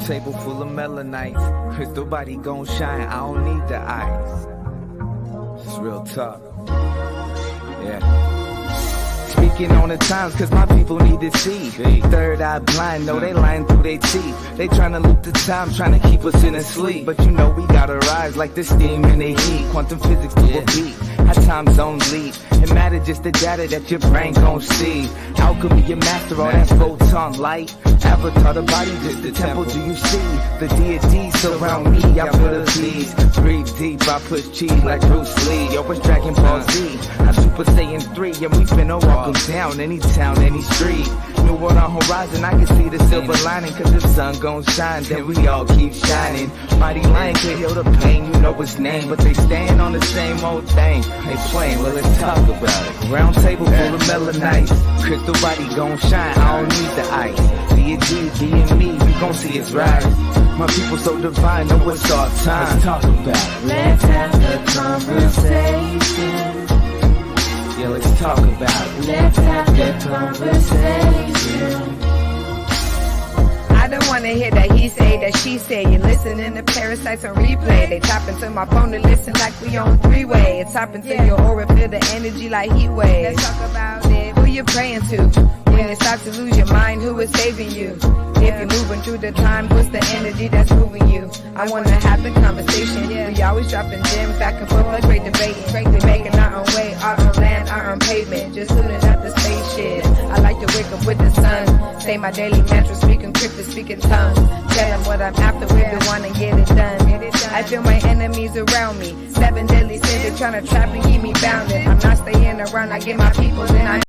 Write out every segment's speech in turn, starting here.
table full of melanites. Crystal body gon' shine, I don't need the ice. It's real tough. Yeah. Speaking on the times, cause my people need to see. Third eye blind, know they lying through their teeth. They tryna loop the time, tryna keep us in a sleep. But you know we gotta rise like the steam in the heat. Quantum physics to a beat, how time zones lead. It matter just the data that your brain gon' see. Alchemy, you master all that photon light. Avatar the body, just the temple, do you see? The deities surround me, I put a please. Breathe deep, I push cheese like Bruce Lee. Yo, it's Dragon Ball Z, I'm Super Saiyan 3. And we finna walk down any town, any street. New world on horizon, I can see the silver lining. Cause if sun gon' shine, then we all keep shining. Mighty lion can heal the pain, you know his name. But they staying on the same old thing. They playing, well let's talk about it. Round table full of melanites. Crystal body gon' shine, I don't need the ice. D&D, me, you gon' see it's rise. My people so divine, know it's our time. Let's talk about it. Let's have the conversation. Yeah, let's talk about it. Let's have the conversation. I don't wanna hear that he say, that she say. You listening to parasites on replay. They tap into my phone to listen like we on three-way. It's tap into your aura, feel the energy like heat waves. Let's talk about it. Who you praying to? When you start to lose your mind, who is saving you? If you're moving through the time, what's the energy that's moving you? I wanna have the conversation. We always dropping gems back and forth, like great debating. We making our own way, our own land, our own pavement. Just suiting up the spaceship. I like to wake up with the sun. Say my daily mantra, speaking cryptic, speaking tongues. Tell them what I'm after, we been wanna get it done. I feel my enemies around me. 7 deadly sins, they tryna trap and keep me bounded. I'm not staying around, I get my people, then I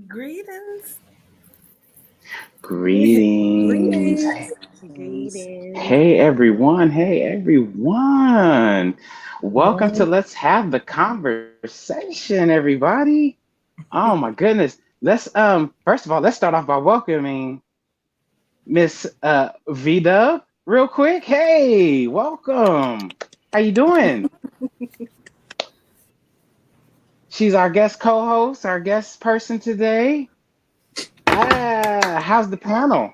Greetings. Greetings. Greetings. Hey everyone. Hey everyone. Welcome to Let's Have the Conversation, everybody. Oh my goodness. Let's first of all, let's start off by welcoming Miss Vida real quick. Hey, welcome. How you doing? She's our guest co-host, our guest person today. How's the panel?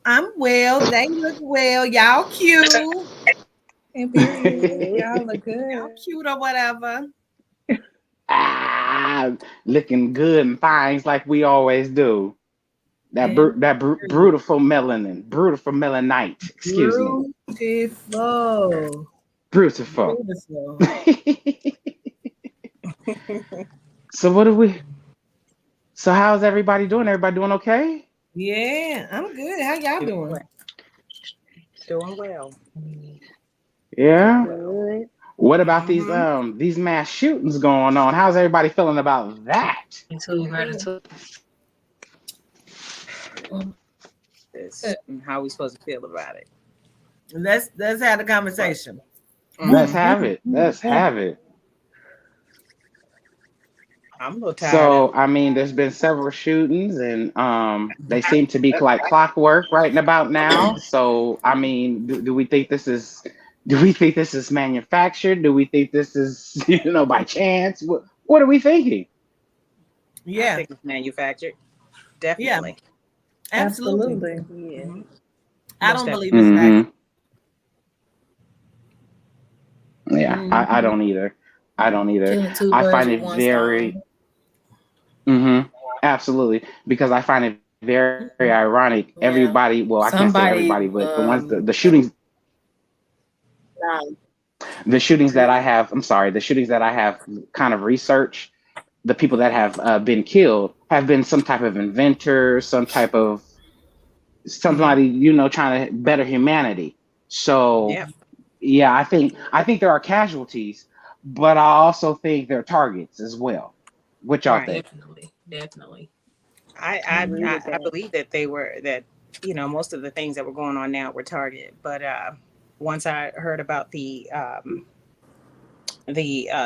I'm well. They look well. Y'all cute. Y'all look good. Y'all cute or whatever. Looking good and fine like we always do. That beautiful melanin, beautiful melanite. Excuse me. Beautiful. So how's everybody doing? Everybody doing okay? Yeah, I'm good. How y'all doing? Doing well. Yeah. Good. What about these mass shootings going on? How's everybody feeling about that? How we supposed to feel about it? Let's have the conversation. Let's have it. Let's have it. I'm a little tired. So, I mean, there's been several shootings, and they seem to be like clockwork right about now. So, I mean, do we think this is manufactured? Do we think this is by chance? What are we thinking? Yeah, I think it's manufactured. Definitely. Absolutely. Yeah. I don't believe it's factual. Yeah, I don't either. I don't either. I find it very. Absolutely, because I find it very, very ironic. Yeah. Everybody, well, I can't say everybody, but the ones, the shootings, the shootings that I have, I'm sorry, the shootings that I have kind of researched, the people that have been killed have been some type of inventor, some type of somebody, trying to better humanity. So, yeah, I think there are casualties, but I also think there are targets as well. What y'all think? Definitely. I believe that most of the things that were going on now were targeted. But once I heard about the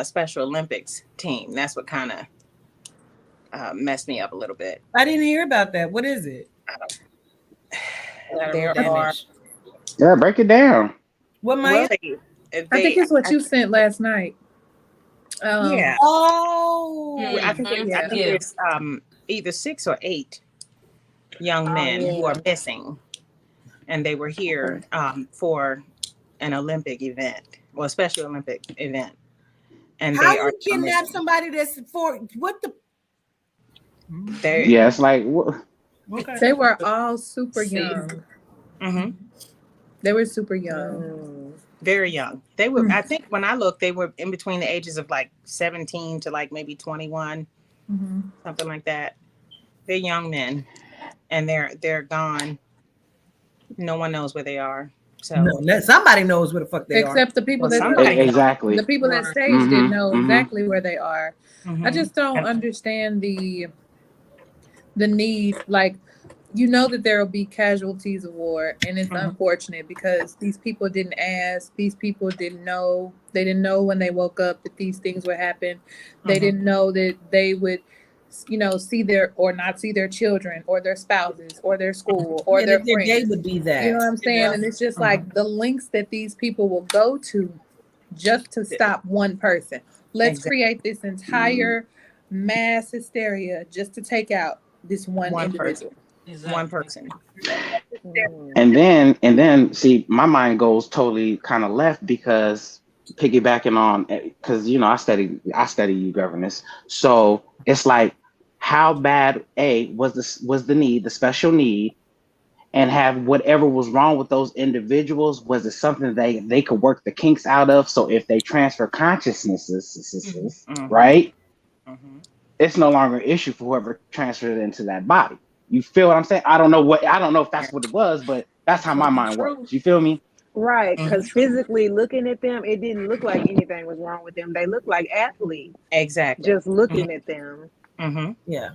Special Olympics team, that's what kind of messed me up a little bit. I didn't hear about that. What is it? There are. Yeah, break it down. What might? I I think it's what you sent last night. Yeah. Oh, I think it's either 6 or 8 young men who are missing, and they were here for an Olympic event, well, a Special Olympic event. And how they are you kidnap somebody that's for what the? Yeah, it's like Okay. They were all super young. Mm-hmm. They were super young. Very young. They were, I think when I looked, they were in between the ages of like 17 to like maybe 21, something like that. They're young men, and they're gone. No one knows where they are. So No, somebody knows where the fuck they are. Except the people that exactly. the people that staged it know exactly where they are. I just don't understand the need. Like, you know that there will be casualties of war, and it's unfortunate because these people didn't ask. These people didn't know. They didn't know when they woke up that these things would happen. They didn't know that they would, see their or not see their children or their spouses or their school or their friends. Day would be that. You know what I'm saying? And it's just like the lengths that these people will go to just to stop one person. Let's create this entire mass hysteria just to take out this one individual. One person. And then see, my mind goes totally kind of left because piggybacking on, because I study governance, so it's like, how bad was the need, the special need, and have whatever was wrong with those individuals, was it something they could work the kinks out of? So if they transfer consciousnesses, right, it's no longer an issue for whoever transferred it into that body. You feel what I'm saying? I don't know if that's what it was, but that's how my mind works. You feel me? Right, because physically looking at them, it didn't look like anything was wrong with them. They looked like athletes. Exactly. Just looking at them. Yeah.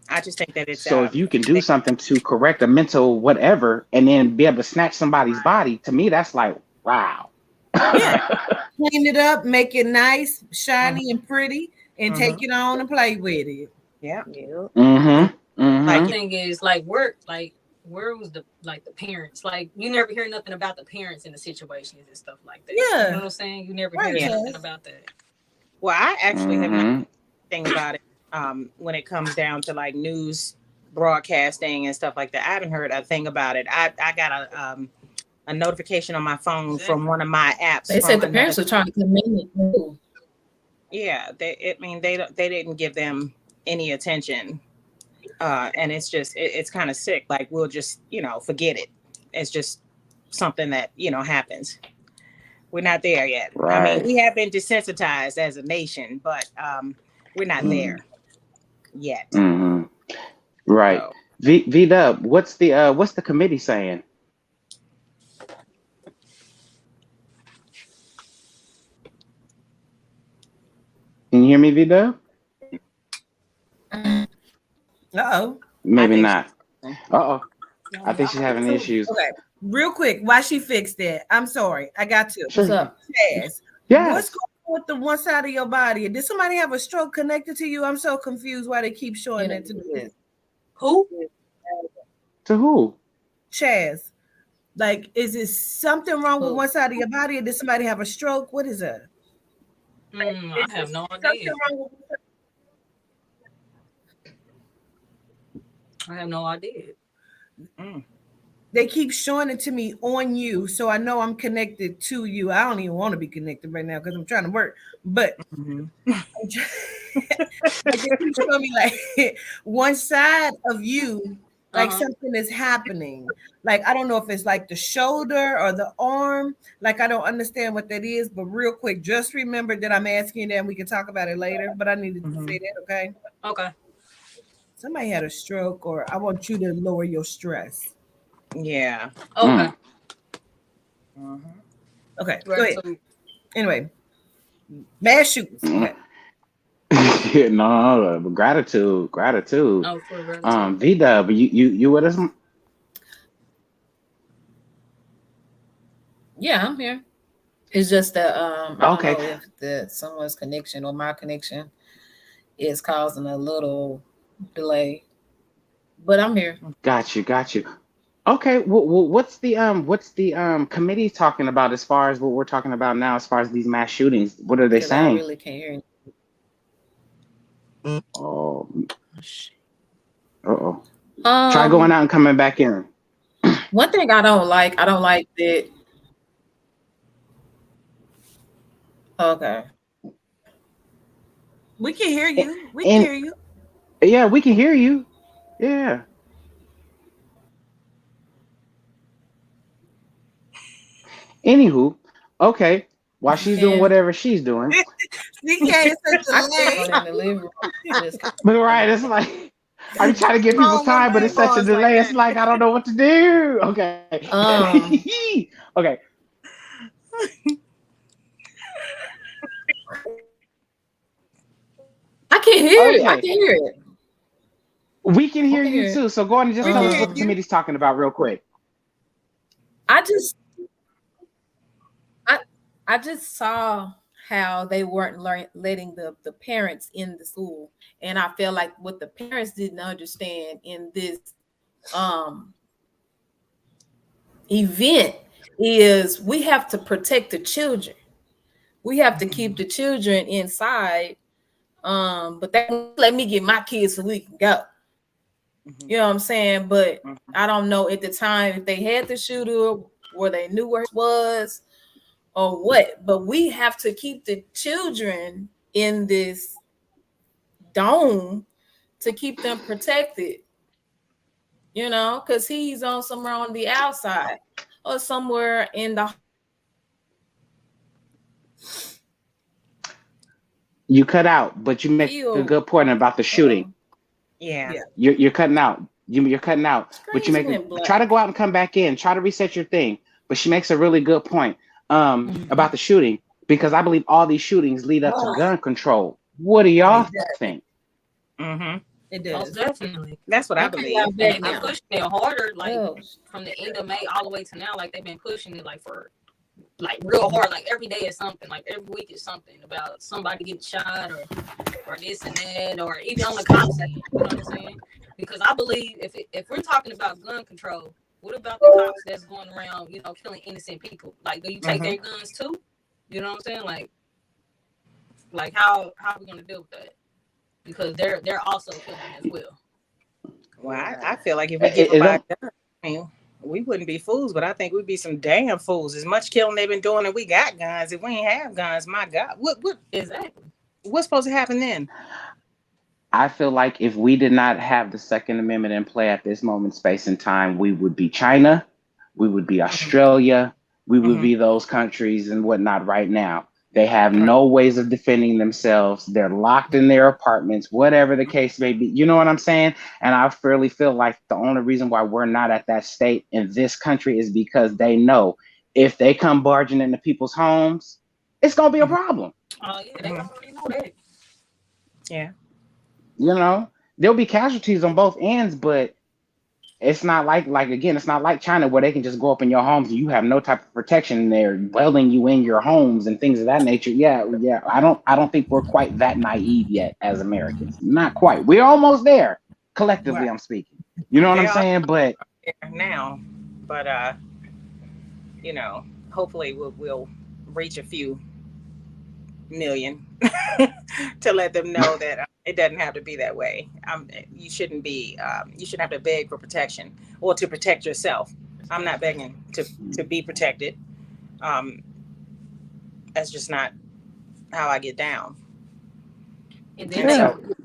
I just think that it's so if you can do something to correct a mental whatever, and then be able to snatch somebody's body, to me that's like, wow. Clean it up, make it nice, shiny, and pretty, and take it on and play with it. Yeah. Like, the thing is, like, where was the parents? Like, you never hear nothing about the parents in the situations and stuff like that. Yeah. You know what I'm saying? You never hear nothing about that. Well, I actually have not think about it when it comes down to like news broadcasting and stuff like that. I haven't heard a thing about it. I got a notification on my phone from one of my apps. They said the parents were trying to come in. Yeah, they didn't give them any attention. And it's just, it's kind of sick. Like, we'll just, forget it. It's just something that, happens. We're not there yet. Right. I mean, we have been desensitized as a nation, but we're not there yet. Right. So. Vida, what's the committee saying? Can you hear me, Vida? Uh-oh. Maybe not. Uh-oh. I think she's having issues. Okay. Real quick, while she fixed that, I'm sorry. I got to. Sure. What's up? Yes. What's going on with the one side of your body? Did somebody have a stroke connected to you? I'm so confused why they keep showing that to me. Who? To who? Chaz. Like, is it something wrong with one side of your body, or did somebody have a stroke? What is that? I have no idea. I have no idea. They keep showing it to me on you, so I know I'm connected to you. I don't even want to be connected right now because I'm trying to work. But they keep showing me like one side of you, like something is happening. Like, I don't know if it's like the shoulder or the arm. Like, I don't understand what that is. But real quick, just remember that I'm asking that, and we can talk about it later. But I needed to say that, okay? Okay. Somebody had a stroke, or I want you to lower your stress. Yeah. Okay. Okay. Go ahead. Anyway, mass shootings. Okay. No, gratitude. Oh, for gratitude. Vida, but you with us? Yeah, I'm here. It's just that I don't okay. know if someone's connection or my connection is causing a little delay, but I'm here. Got you. Okay, well, what's the committee talking about as far as what we're talking about now, as far as these mass shootings? What are they Because I saying? really can't hear you. Oh, uh-oh. Try going out and coming back in. One thing I don't like that. Okay. We can hear you. We can hear you. Yeah, we can hear you. Yeah. Anywho, okay. While she's doing whatever she's doing. CK is such a delay. In the living room. But right, it's like I'm trying to give people time, but it's such a delay. It's like I don't know what to do. Okay. Okay. I can hear it. I can hear it. We can hear you too. So go on and just tell us what the committee's talking about real quick. I just saw how they weren't letting the parents in the school, and I feel like what the parents didn't understand in this event is we have to protect the children. We have to keep the children inside, but they won't let me get my kids so we can go. You know what I'm saying? But I don't know at the time if they had the shooter or they knew where it was or what. But we have to keep the children in this dome to keep them protected. You know, because he's on somewhere on the outside or somewhere in the. You cut out, but you make a good point about the shooting. Yeah. You're cutting out. You're cutting out. But you try to go out and come back in. Try to reset your thing. But she makes a really good point about the shooting, because I believe all these shootings lead up to gun control. What do y'all think? It does. Most definitely. That's what I believe. They've been pushing it harder, like from the end of May all the way to now. Like they've been pushing it like for like real hard. Like every day is something. Like every week is something about somebody getting shot or this and that, or even on the cops end. You know what I'm saying? Because I believe if we're talking about gun control, what about the cops that's going around, you know, killing innocent people? Like, do you take their guns too? You know what I'm saying? Like how are we gonna deal with that? Because they're also killing as well. Well, I feel like if we give them a gun, I mean, we wouldn't be fools, but I think we'd be some damn fools. As much killing they've been doing, and we got guns. If we ain't have guns, my God, what exactly? What's supposed to happen then? I feel like if we did not have the Second Amendment in play at this moment, space and time, we would be China, we would be Australia, we would be those countries and whatnot right now. They have no ways of defending themselves. They're locked in their apartments, whatever the case may be. You know what I'm saying? And I really feel like the only reason why we're not at that state in this country is because they know if they come barging into people's homes, it's going to be a problem. Oh, yeah, they already know that. Yeah. You know, there'll be casualties on both ends, but it's not like again, it's not like China where they can just go up in your homes and you have no type of protection. They're welding you in your homes and things of that nature. Yeah. I don't think we're quite that naive yet as Americans. Not quite. We're almost there. Collectively, I'm speaking. You know what I'm saying? But now, but you know, hopefully we'll reach a few million to let them know that it doesn't have to be that way. You shouldn't have to beg for protection or to protect yourself. I'm not begging to be protected. That's just not how I get down. And then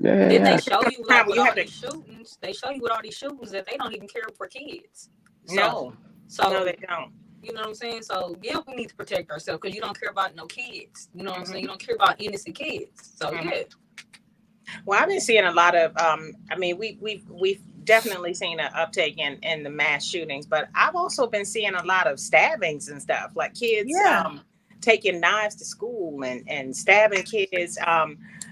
they show you like with all these shootings. They show you with all these shootings that they don't even care for kids. No, they don't. You know what I'm saying? So yeah, we need to protect ourselves because you don't care about no kids. You know what I'm saying? You don't care about innocent kids. So yeah. Well, I've been seeing a lot of. I mean, we've definitely seen an uptake in the mass shootings, but I've also been seeing a lot of stabbings and stuff, like kids taking knives to school and stabbing kids.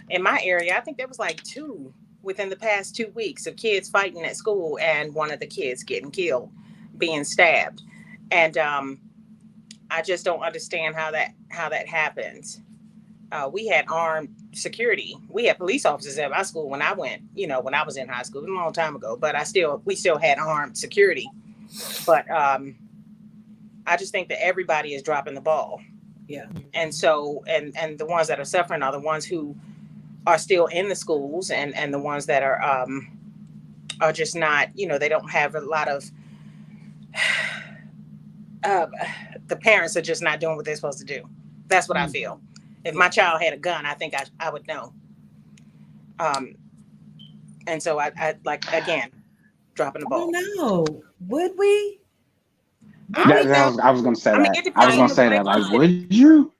In my area, I think there was like 2 within the past 2 weeks of kids fighting at school, and one of the kids getting killed, being stabbed. And I just don't understand how that happens. We had armed security. We had police officers at my school when I went, when I was in high school. It was a long time ago, but we still had armed security. But I just think that everybody is dropping the ball. Yeah. And so, and the ones that are suffering are the ones who are still in the schools, and the ones that are just not, they don't have a lot of, the parents are just not doing what they're supposed to do. That's what I feel. If my child had a gun, I think I would know. And so I like, again, dropping the ball. No, would we? I was going to say that. It I was going depends to say that. Like, would you?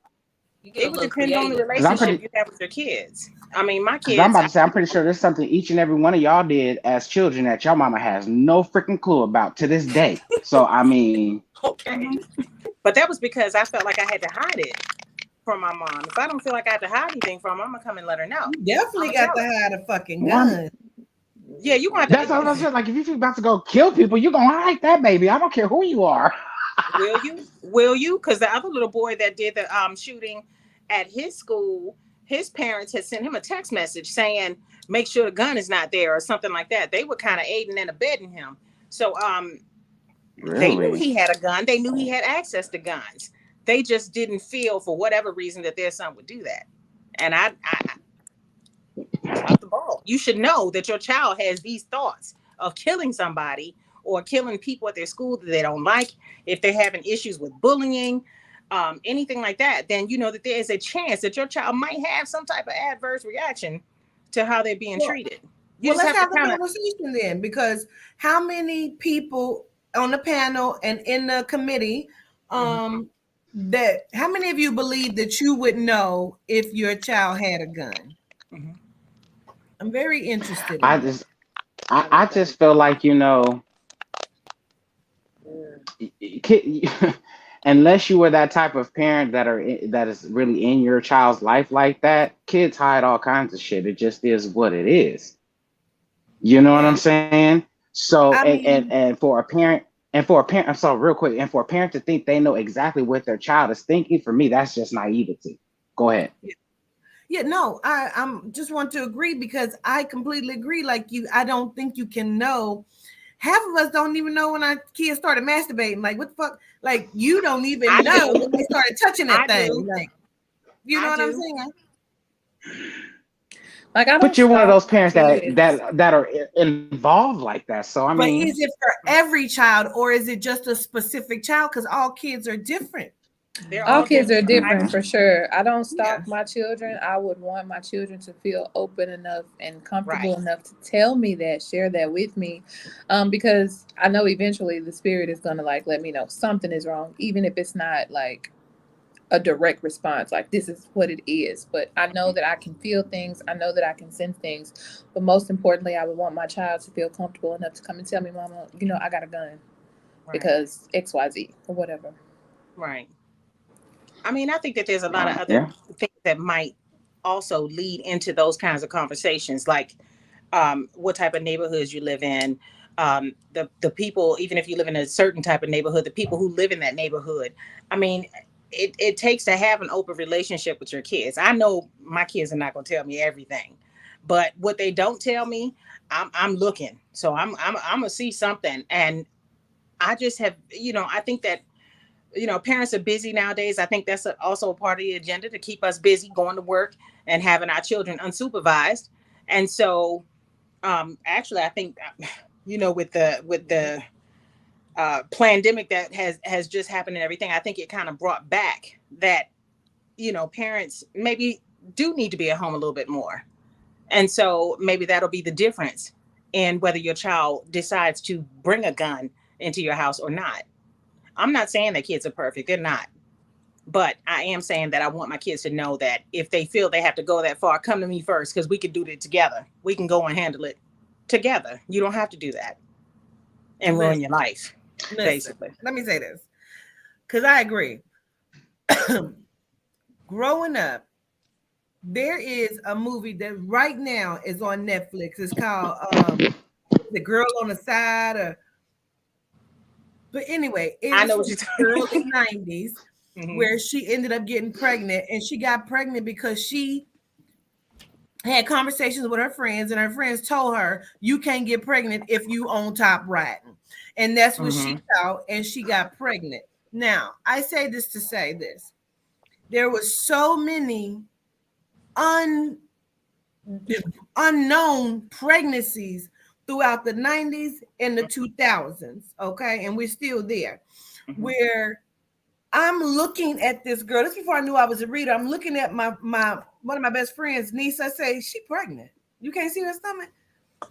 It would depend on the relationship you have with your kids. I mean, my kids. I'm about to say, I'm pretty sure there's something each and every one of y'all did as children that your mama has no freaking clue about to this day. So, I mean. Okay. But that was because I felt like I had to hide it from my mom. If I don't feel like I had to hide anything from her, I'm going to come and let her know. You definitely got to hide a fucking gun. Yeah, you want. That's what I said. Like, if you're about to go kill people, you're going to hide that, baby. I don't care who you are. Will you? Will you? Because the other little boy that did the shooting at his school, his parents had sent him a text message saying, make sure the gun is not there or something like that. They were kind of aiding and abetting him. So Really? They knew he had a gun. They knew he had access to guns. They just didn't feel, for whatever reason, that their son would do that. And I dropped the ball. You should know that your child has these thoughts of killing somebody or killing people at their school that they don't like. If they're having issues with bullying, anything like that, then you know that there is a chance that your child might have some type of adverse reaction to how they're being treated. Let's have a conversation then, because how many people on the panel and in the committee, that how many of you believe that you would know if your child had a gun? I'm very interested. I just feel like, unless you were that type of parent that is really in your child's life like that, kids hide all kinds of shit. It just is what it is. You know what I'm saying? So, and for a parent, I'm sorry, real quick, and for a parent to think they know exactly what their child is thinking, for me, that's just naivety. Go ahead. Yeah, no, I'm just want to agree, because I completely agree. Like you, I don't think you can know. Half of us don't even know when our kids started masturbating. Like, what the fuck? Like, you don't even know when they started touching that thing. Like, you know what I'm saying? Like, but you're one of those parents that are involved like that. So I mean, but is it for every child, or is it just a specific child? Because all kids are different. All kids are different for sure. I don't stalk my children. I would want my children to feel open enough and comfortable enough to tell me that, share that with me, because I know eventually the spirit is gonna like let me know something is wrong, even if it's not like a direct response, like this is what it is. But I know that I can feel things. I know that I can sense things. But most importantly, I would want my child to feel comfortable enough to come and tell me, Mama, I got a gun because XYZ or whatever. Right. I mean, I think that there's a lot of other things that might also lead into those kinds of conversations, like what type of neighborhoods you live in, the people, even if you live in a certain type of neighborhood, the people who live in that neighborhood. I mean, it takes to have an open relationship with your kids. I know my kids are not going to tell me everything, but what they don't tell me, I'm looking. So I'm going to see something. And I just have, I think that, parents are busy nowadays. I think that's also a part of the agenda, to keep us busy going to work and having our children unsupervised. And so, actually, I think, with the pandemic that has just happened and everything, I think it kind of brought back that, parents maybe do need to be at home a little bit more. And so maybe that'll be the difference in whether your child decides to bring a gun into your house or not. I'm not saying that kids are perfect. They're not. But I am saying that I want my kids to know that if they feel they have to go that far, come to me first, because we can do it together. We can go and handle it together. You don't have to do that and ruin your life, basically. Let me say this, because I agree. Growing up, there is a movie that right now is on Netflix. It's called The Girl on the Side, but anyway, I know what you're talking about. Early 90s, where she ended up getting pregnant, and she got pregnant because she had conversations with her friends, and her friends told her you can't get pregnant if you on top riding. And that's what she thought, and she got pregnant. Now, I say this to say this. There was so many unknown pregnancies throughout the 90s and the 2000s, okay? And we're still there. Where I'm looking at this girl. This before I knew I was a reader. I'm looking at my one of my best friends' niece. I say, she pregnant. You can't see her stomach?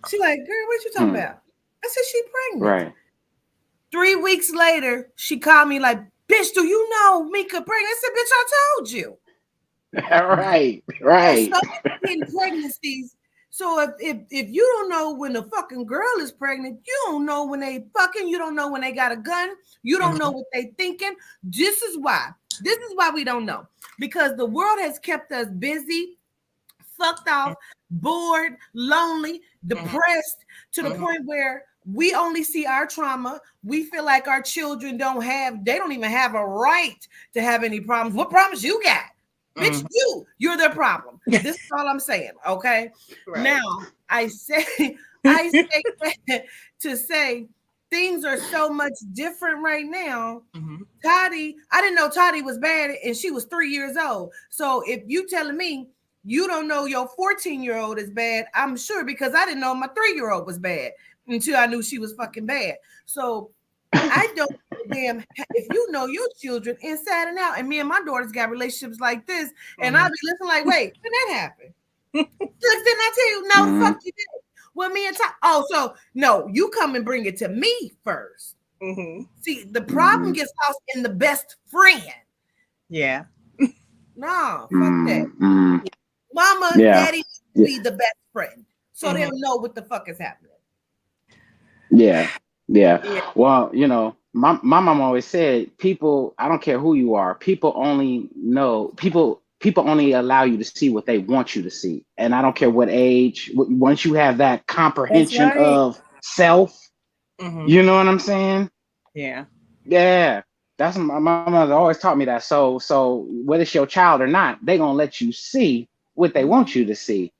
She like, girl, what you talking about? I said, she pregnant. Right. 3 weeks later, she called me like, bitch, do you know Mika pregnant? I said, bitch, I told you. Right. So in pregnancies. So if you don't know when the fucking girl is pregnant, you don't know when they fucking, you don't know when they got a gun, you don't know what they thinking. This is why we don't know, because the world has kept us busy, fucked off, bored, lonely, depressed, to the point where we only see our trauma. We feel like our children they don't even have a right to have any problems. What problems you got? Bitch, you're their problem. This is all I'm saying, okay? Right. Now, I say that to say things are so much different right now. Toddy, I didn't know Toddy was bad, and she was 3 years old. So if you telling me you don't know your 14-year-old is bad, I'm sure, because I didn't know my 3-year-old was bad until I knew she was fucking bad. So I don't damn if you know your children inside and out. And me and my daughters got relationships like this, and I'll be listening like, wait, when that happened? Look, didn't I tell you? No, fuck you did. Well, me and so no, you come and bring it to me first. See, the problem gets lost in the best friend. Yeah. No, fuck that. Mama, daddy be the best friend, so they'll know what the fuck is happening. Yeah. Well, you know, my mom always said, people, I don't care who you are, people only allow you to see what they want you to see. And I don't care what age, once you have that comprehension of self, you know what I'm saying? Yeah. That's my mother always taught me that. So whether it's your child or not, they're gonna let you see what they want you to see.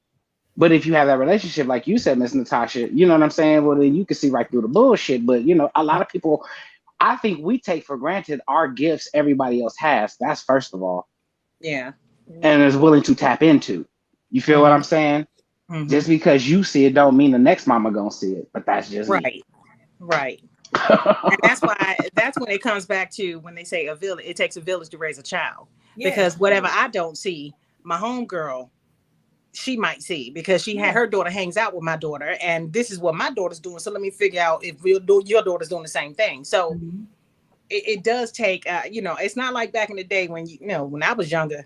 But if you have that relationship, like you said, Miss Natasha, you know what I'm saying? Well, then you can see right through the bullshit. But, you know, a lot of people, I think we take for granted our gifts everybody else has. That's first of all. Yeah. And is willing to tap into. You feel what I'm saying? Just because you see it don't mean the next mama gonna see it. But that's just right. And that's when it comes back to when they say it takes a village to raise a child. Yeah. Because whatever I don't see, my homegirl, she might see, because her daughter hangs out with my daughter, and this is what my daughter's doing. So let me figure out if your daughter's doing the same thing. So it does take, you know, it's not like back in the day when, you know, when I was younger,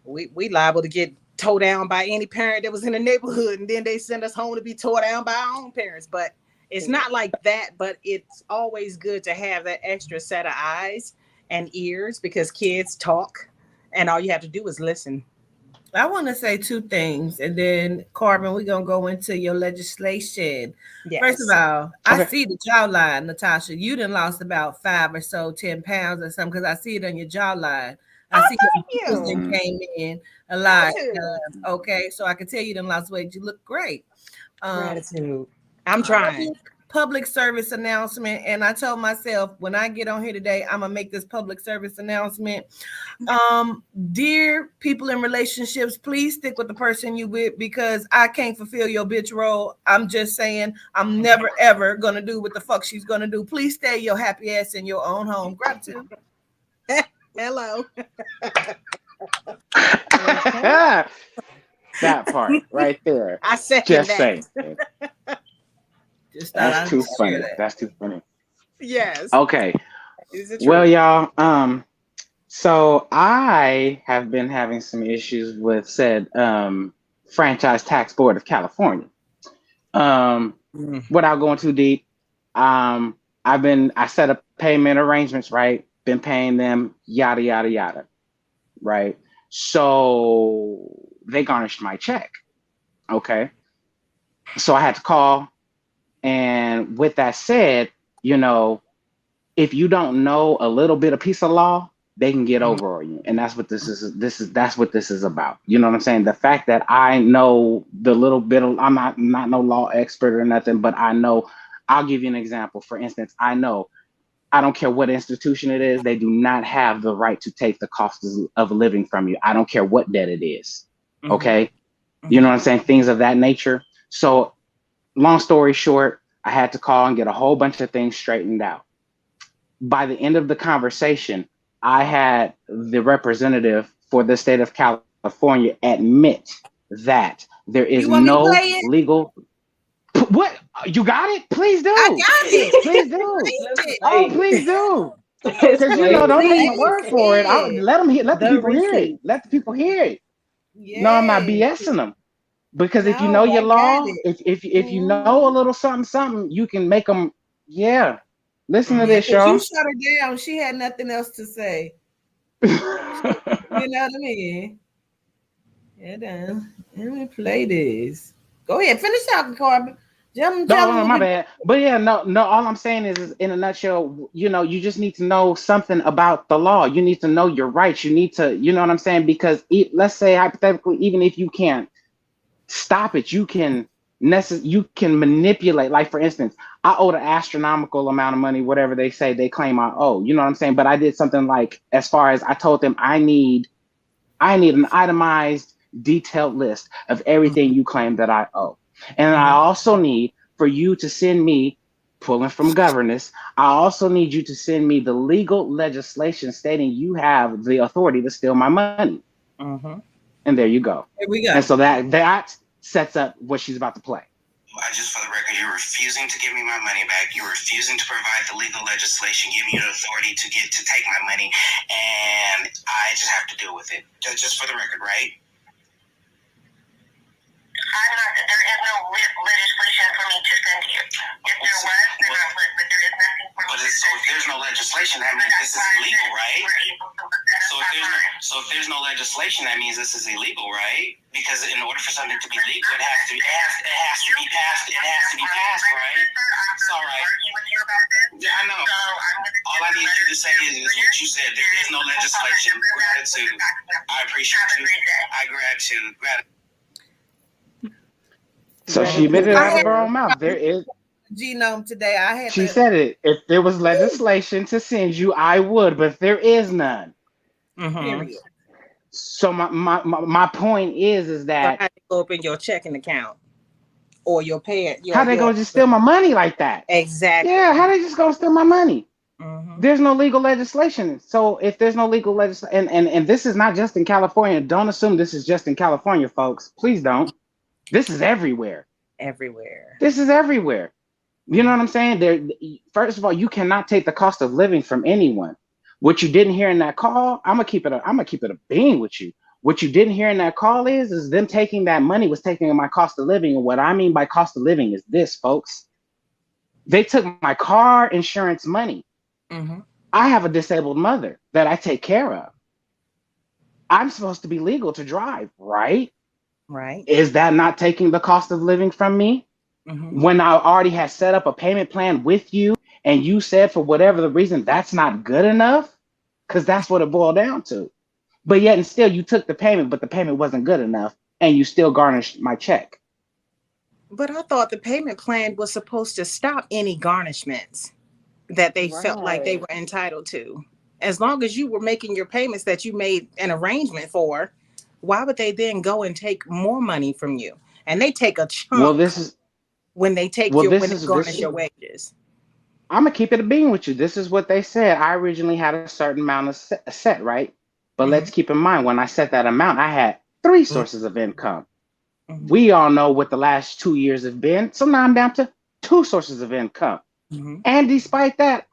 we liable to get towed down by any parent that was in the neighborhood, and then they send us home to be towed down by our own parents. But it's not like that, but it's always good to have that extra set of eyes and ears, because kids talk and all you have to do is listen. I want to say two things, and then Corbin, we're gonna go into your legislation. Yes. First of all, I see the jawline, Natasha. You done lost about 5 or so 10 pounds or something, because I see it on your jawline. I see your came in a lot. Okay, so I can tell you done lost weight. You look great. Gratitude. I'm trying. Public service announcement, and I told myself when I get on here today, I'm gonna make this public service announcement. Dear people in relationships, please stick with the person you with, because I can't fulfill your bitch role. I'm just saying, I'm never ever gonna do what the fuck she's gonna do. Please stay your happy ass in your own home. Gratitude. Hello. That part right there. I said just that. Saying. That's too funny. That's too funny. Yes. Okay. Well, y'all, so I have been having some issues with said Franchise Tax Board of California. Without going too deep, I set up payment arrangements, right? Been paying them, yada yada yada, right? So they garnished my check. Okay. So I had to call. And with that said, you know, if you don't know a little bit of piece of law, they can get over on you. And that's what that's what this is about. You know what I'm saying? The fact that I know the little bit of, I'm not no law expert or nothing, but I know, I'll give you an example. For instance, I know, I don't care what institution it is, they do not have the right to take the cost of living from you. I don't care what debt it is. Okay. You know what I'm saying? Things of that nature. So long story short, I had to call and get a whole bunch of things straightened out. By the end of the conversation, I had the representative for the state of California admit that there is no legal. What? You got it? Please do. I got it. Please do. Oh, please do. Because don't take my word for it. Let the people hear it. Let the people hear it. Yes. No, I'm not BSing them. Because if you know your law, if you know a little something, you can make them. Yeah. Listen to this, y'all. You shut her down. She had nothing else to say. You know what I mean? Yeah, damn. Let me play this. Go ahead. Finish talking, Corbin. No, my bad. But yeah, no. All I'm saying is, in a nutshell, you just need to know something about the law. You need to know your rights. You need to, you know what I'm saying? Because let's say hypothetically, even if you can't stop it, you can manipulate. Like, for instance, I owed an astronomical amount of money, whatever they say they claim I owe. You know what I'm saying? But I did something like, as far as I told them, I need an itemized, detailed list of everything you claim that I owe. And I also need for you to send me, pulling from governance, I also need you to send me the legal legislation stating you have the authority to steal my money. And there you go. Here we go. And so that sets up what she's about to play. Just for the record, you're refusing to give me my money back. You're refusing to provide the legal legislation, giving you the authority to take my money, and I just have to deal with it. Just for the record, right? There is no legislation for me to send to you. If there was, then I would, but there is nothing for me to send. So if there's no legislation, that means this is illegal, right? So if there's no legislation, that means this is illegal, right? Because in order for something to be legal, it has to be passed. It has to be passed, right? It's all right. Yeah, I know. All I need you to say is what you said. There is no legislation. Gratitude. I appreciate you. Gratitude. So she admitted out of her own mouth. There is genome today. She said it. If there was legislation to send you, I would, but there is none. So my point is that, so how they go open your checking account or your pay? How they gonna just steal my money like that? Exactly. Yeah, how they just gonna steal my money? There's no legal legislation. So if there's no legal legislation, and this is not just in California. Don't assume this is just in California, folks. Please don't. This is everywhere. This is everywhere. You know what I'm saying? First of all, you cannot take the cost of living from anyone. What you didn't hear in that call, I'm gonna keep it a bean with you. What you didn't hear in that call is them taking that money was taking my cost of living. And what I mean by cost of living is this, folks. They took my car insurance money. I have a disabled mother that I take care of. I'm supposed to be legal to drive, right? Right. Is that not taking the cost of living from me? When I already had set up a payment plan with you and you said for whatever the reason that's not good enough, because that's what it boiled down to. But yet and still you took the payment, but the payment wasn't good enough and you still garnished my check. But I thought the payment plan was supposed to stop any garnishments that they felt like they were entitled to. As long as you were making your payments that you made an arrangement for, why would they then go and take more money from you? And they take a chunk when they garnish your wages. I'm gonna keep it a bean with you. This is what they said. I originally had a certain amount of set, right? But let's keep in mind, when I set that amount, I had 3 sources of income. We all know what the last 2 years have been. So now I'm down to 2 sources of income. And despite that,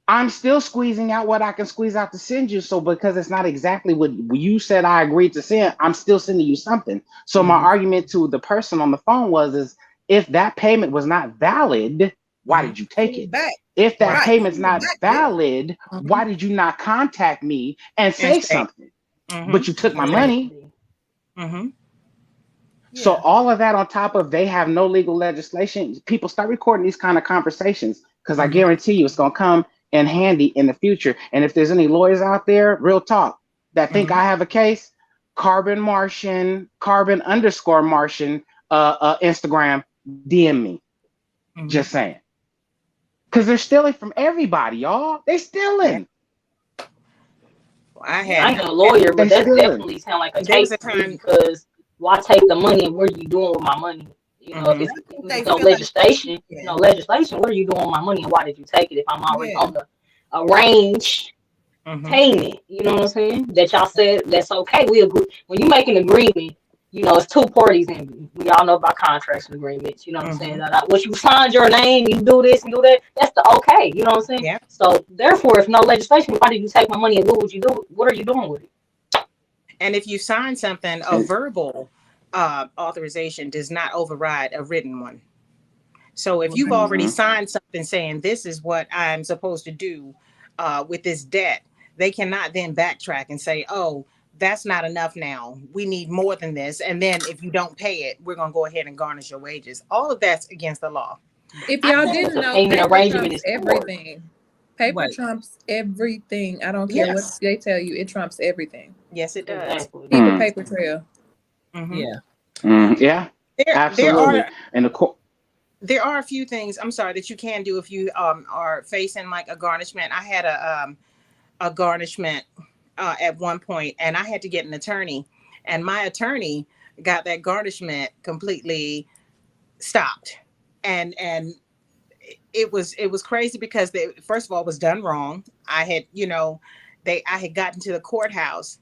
I'm still squeezing out what I can squeeze out to send you. So because it's not exactly what you said I agreed to send, I'm still sending you something. So my argument to the person on the phone is if that payment was not valid, why did you take it? If that payment's not valid, why did you not contact me and say something? But you took my money. So all of that on top of they have no legal legislation, people start recording these kind of conversations because I guarantee you it's going to come and handy in the future. And if there's any lawyers out there, real talk, that think I have a case, carbon _Martian, Instagram, DM me. Just saying. Because they're stealing from everybody, y'all. They stealing. I ain't a lawyer, but that definitely sound like a case because why take the money and what are you doing with my money? You know, if it's no legislation, what are you doing with my money and why did you take it if I'm already on the arrange payment? You know what I'm saying? That y'all said that's okay. We agree. When you make an agreement, you know, it's two parties and we all know about contracts and agreements. You know what I'm saying? Once you signed your name, you do this and do that, that's the okay. You know what I'm saying? Yeah. So therefore, if no legislation, why did you take my money and what would you do? What are you doing with it? And if you sign something, a verbal authorization does not override a written one. So if you've already signed something saying this is what I'm supposed to do with this debt, they cannot then backtrack and say, oh, that's not enough now. We need more than this. And then if you don't pay it, we're going to go ahead and garnish your wages. All of that's against the law. If y'all didn't know, paper trumps everything. Paper trumps everything. I don't care what they tell you. It trumps everything. Yes, it does. Keep a paper trail. Yeah, absolutely. And there are a few things, I'm sorry, that you can do if you are facing like a garnishment. I had a garnishment at one point, and I had to get an attorney, and my attorney got that garnishment completely stopped, and it was crazy because first of all, it was done wrong. I had I had gotten to the courthouse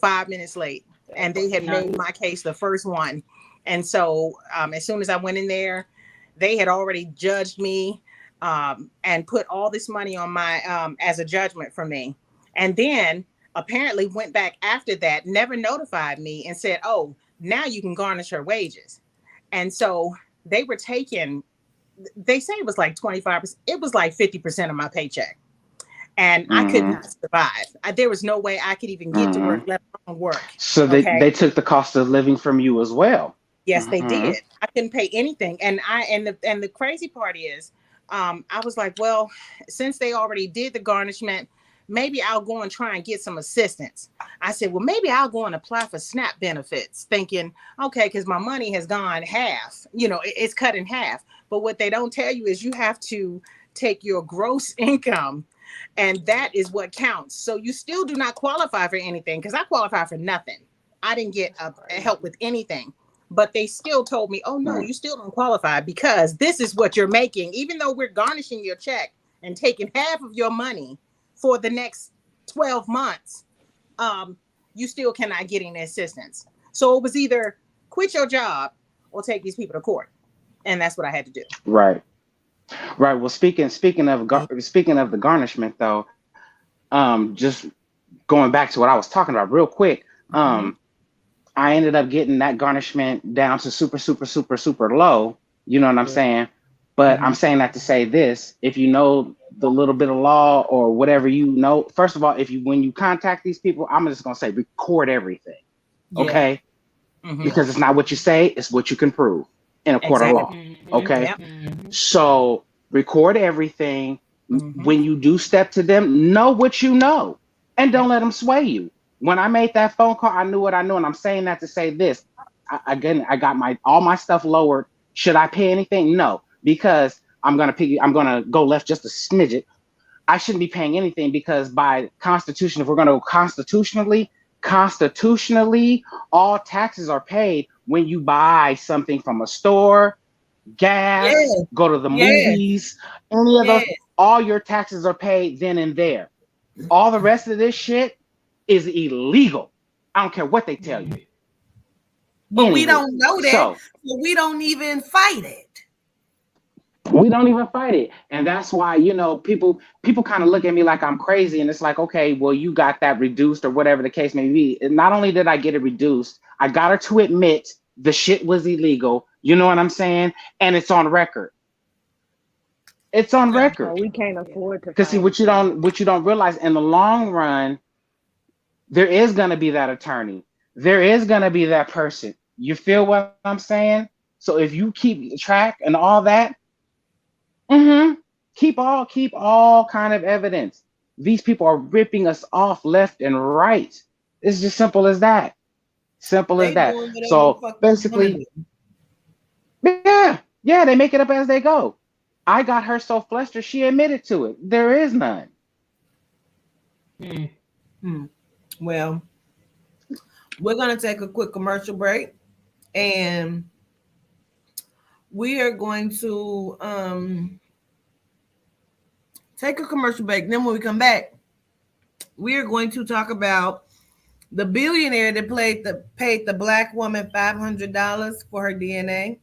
5 minutes late, and they had made my case the first one, and so as soon as I went in there, they had already judged me and put all this money on my as a judgment for me, and then apparently went back after that, never notified me and said, oh, now you can garnish her wages. And so they were taking, they say it was like 25%. It was like 50% of my paycheck. And I could not survive. There was no way I could even get to work, let alone work. So they took the cost of living from you as well. Yes, they did. I couldn't pay anything. And the crazy part is, I was like, well, since they already did the garnishment, maybe I'll go and try and get some assistance. I said, well, maybe I'll go and apply for SNAP benefits, thinking, okay, because my money has gone half, it's cut in half. But what they don't tell you is you have to take your gross income, and that is what counts. So you still do not qualify for anything, because I qualify for nothing. I didn't get help with anything. But they still told me, oh, no, you still don't qualify because this is what you're making. Even though we're garnishing your check and taking half of your money for the next 12 months, you still cannot get any assistance. So it was either quit your job or take these people to court. And that's what I had to do. Right. Well, speaking of the garnishment, though, just going back to what I was talking about real quick, I ended up getting that garnishment down to super low. You know what I'm saying? But I'm saying that to say this: if you know the little bit of law or whatever, first of all, when you contact these people, I'm just gonna say record everything, okay? Because it's not what you say; it's what you can prove in a court of law, okay? So record everything. When you do step to them, know what you know, and don't let them sway you. When I made that phone call, I knew what I knew, and I'm saying that to say this. I got all my stuff lowered. Should I pay anything? No, because I'm gonna go left just a smidget. I shouldn't be paying anything because by Constitution, if we're gonna go constitutionally, all taxes are paid when you buy something from a store, gas, go to the movies, any of those. All your taxes are paid then and there. All the rest of this shit is illegal. I don't care what they tell you. But we don't know that, so we don't even fight it. And that's why, people kind of look at me like I'm crazy, and it's like, okay, well, you got that reduced or whatever the case may be. And not only did I get it reduced, I got her to admit the shit was illegal. You know what I'm saying? And it's on record. It's on record. We can't afford to. Because see, what you don't realize in the long run, there is going to be that attorney. There is going to be that person. You feel what I'm saying? So if you keep track and all that, keep all kind of evidence. These people are ripping us off left and right. It's just simple as that. Simple as They that. doing whatever the So fuck they wanna basically, do. yeah, they make it up as they go. I got her so flustered, she admitted to it. There is none. Well, we're gonna take a quick commercial break, and we are going to take a commercial break. Then when we come back, we are going to talk about the billionaire that paid the black woman $500 for her DNA.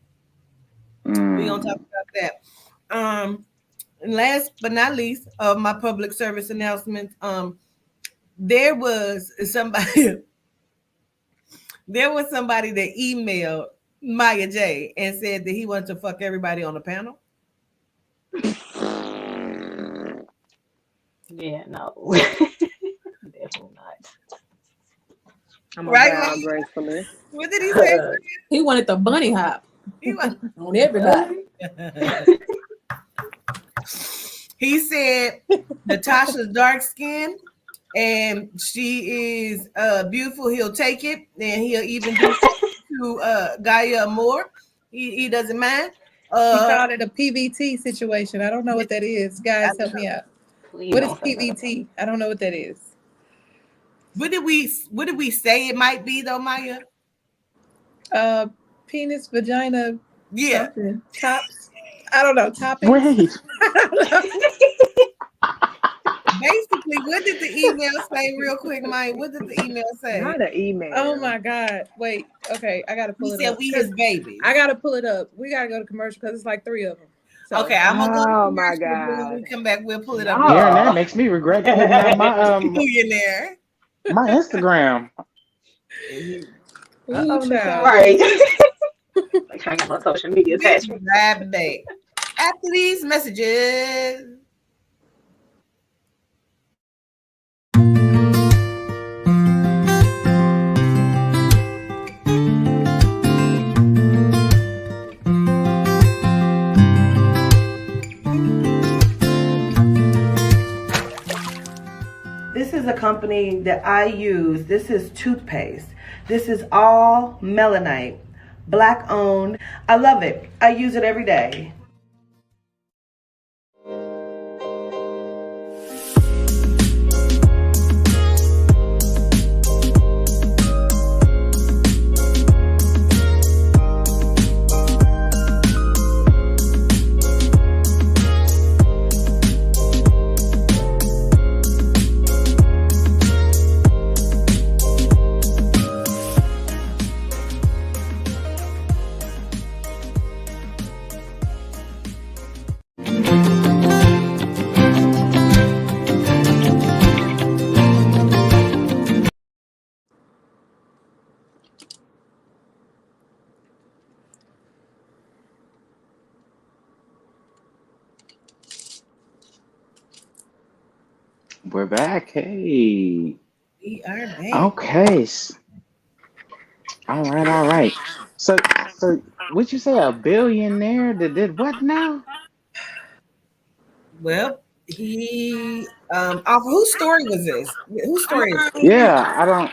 We're gonna talk about that. And last but not least of my public service announcements, there was somebody that emailed Maya J and said that he wanted to fuck everybody on the panel. Yeah, no. Definitely not. I'm gonna Right, bow Maya? gracefully. What did he say? He wanted the bunny hop He was- on everybody. He said Natasha's dark skin and she is beautiful. He'll take it, and he'll even do to Gaia Moore. He doesn't mind. He called it a PVT situation. I don't know what that is. Guys, help me out. Please What is don't say that. PVT? I don't know what that is. What did we say it might be though, Maya? Penis, vagina, Yeah. something. Tops. I don't know. Topics. Wait. Basically, what did the email say real quick, Maya? What did the email say? Not an email. Oh my God. Wait. Okay. I got to pull He it said up. we his baby. I got to pull it up. We got to go to commercial because it's like 3 of them. So, Okay, I'm gonna go to Oh my commercial, and when we God. come back, we'll pull it up. No. Hearing that makes me regret putting out my Billionaire. my Instagram. Ooh, Uh-oh, child. Right. Like trying to get my social media Bitch, attachment. grab back. After these messages. This is a company that I use. This is toothpaste. This is all Melanin, black owned. I love it. I use it every day. We're back. Hey. We are back. Okay. All right. So would you say a billionaire that did what now? Well, he off whose story was this? Whose story is it? Yeah, I don't.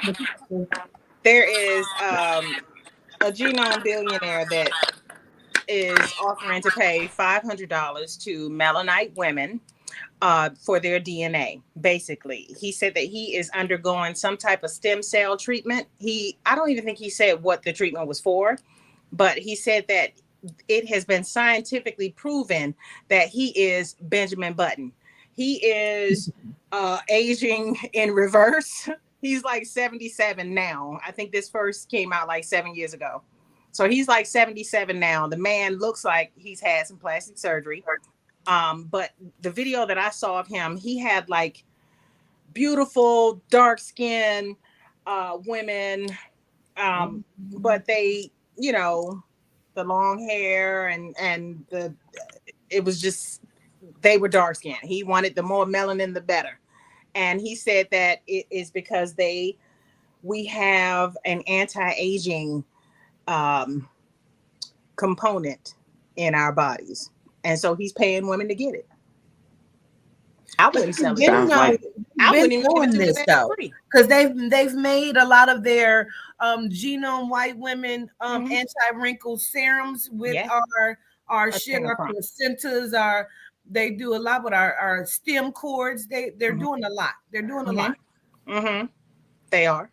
There is a genome billionaire that is offering to pay $500 to Melanite women for their DNA. Basically, he said that he is undergoing some type of stem cell treatment. I don't even think he said what the treatment was for, but he said that it has been scientifically proven that he is Benjamin Button. He is aging in reverse. He's like 77 now. I think this first came out like 7 years ago. So he's like 77 now. The man looks like he's had some plastic surgery. But the video that I saw of him, he had like beautiful dark skin women. But they, the long hair and it was just, they were dark skinned. He wanted the more melanin, the better. And he said that it is because we have an anti-aging component in our bodies. And so he's paying women to get it. I wouldn't sell it. Sounds like I been wouldn't even give it doing to this them though, for free. because they've made a lot of their genome white women anti-wrinkle serums with our shit, our placentas, they do a lot with our stem cords. They're doing a lot. They're doing a lot. Mm-hmm. They are.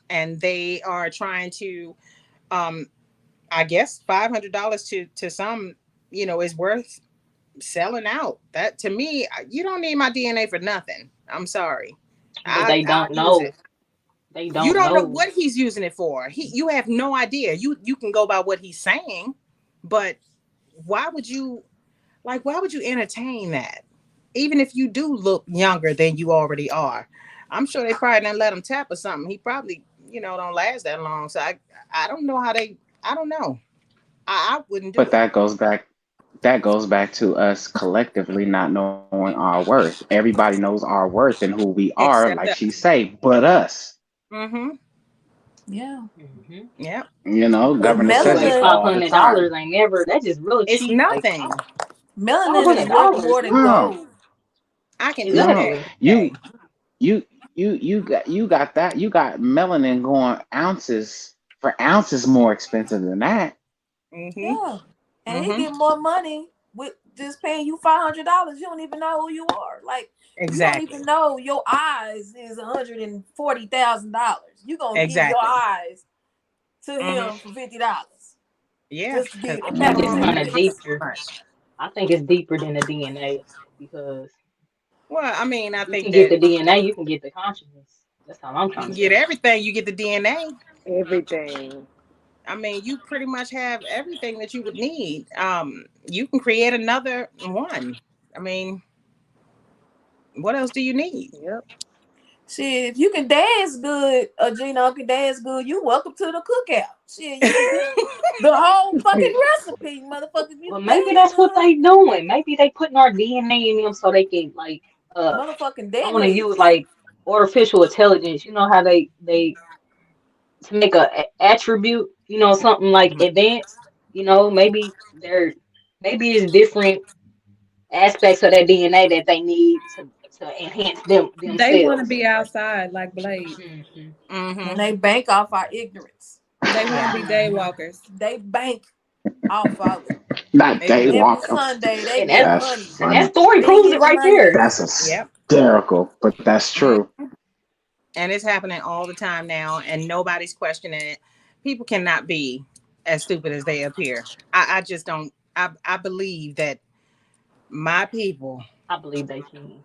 And they are trying to I guess $500 to some, is worth selling out. That to me, you don't need my DNA for nothing. I'm sorry. But they don't know. You don't know what he's using it for. You have no idea. You can go by what he's saying, but why would you entertain that? Even if you do look younger than you already are. I'm sure they probably didn't let him tap or something. He probably, don't last that long. So I don't know I don't know. I wouldn't do it. But that goes back to us collectively not knowing our worth. Everybody knows our worth and who we are, Except like she say, but us. Mm-hmm. Yeah. Mm-hmm. Yeah. Government says it all the time. $500 ain't never. That's just really cheap. It's nothing. Like, Melanin is worth more than gold. I can exactly. You got that. You got melanin going ounces more expensive than that. Mm-hmm. Yeah, and he get more money with just paying you $500. You don't even know who you are. Like exactly. You don't even know your eyes is $140,000. You gonna give your eyes to him for $50. Yeah, just to be I think it's kind of deeper. I think it's deeper than the DNA because. Well, I mean, I think you can get the DNA, you can get the consciousness. That's how I'm trying to get everything. You get the DNA. Everything. I mean, you pretty much have everything that you would need. You can create another one. I mean, what else do you need? Yep. Shit, if you can dance good, Gino can dance good, you welcome to the cookout. Shit, you can get the whole fucking recipe, motherfucker. Well, maybe that's what they doing. Maybe they putting our DNA in them so they can motherfucking I want to dead. use artificial intelligence. You know how they to make a attribute, something like advanced. Maybe it's different aspects of that DNA that they need to enhance themselves. They want to be outside like Blade. Mm-hmm. Mm-hmm. And they bank off our ignorance. They want to be day walkers. They bank off of it. Not day walkers. Every Sunday they and get money. And that story proves it right there. That's hysterical, but that's true. And it's happening all the time now, and nobody's questioning it. People cannot be as stupid as they appear. I just don't. I believe that my people. I believe they can.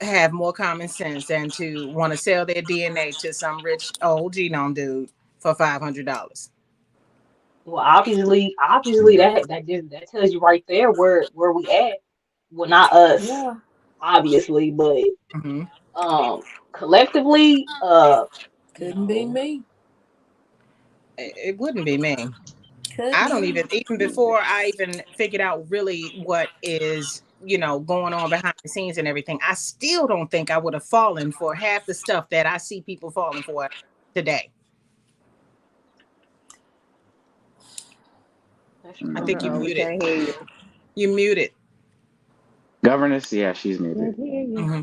Have more common sense than to want to sell their DNA to some rich old genome dude for $500. Well, obviously, that tells you right there where we at. Well, not us, obviously, but collectively, couldn't be me. It wouldn't be me. I don't even before I even figured out really what is going on behind the scenes and everything, I still don't think I would have fallen for half the stuff that I see people falling for today. I think you muted. You muted. Governess, yeah, she's muted. Mm-hmm.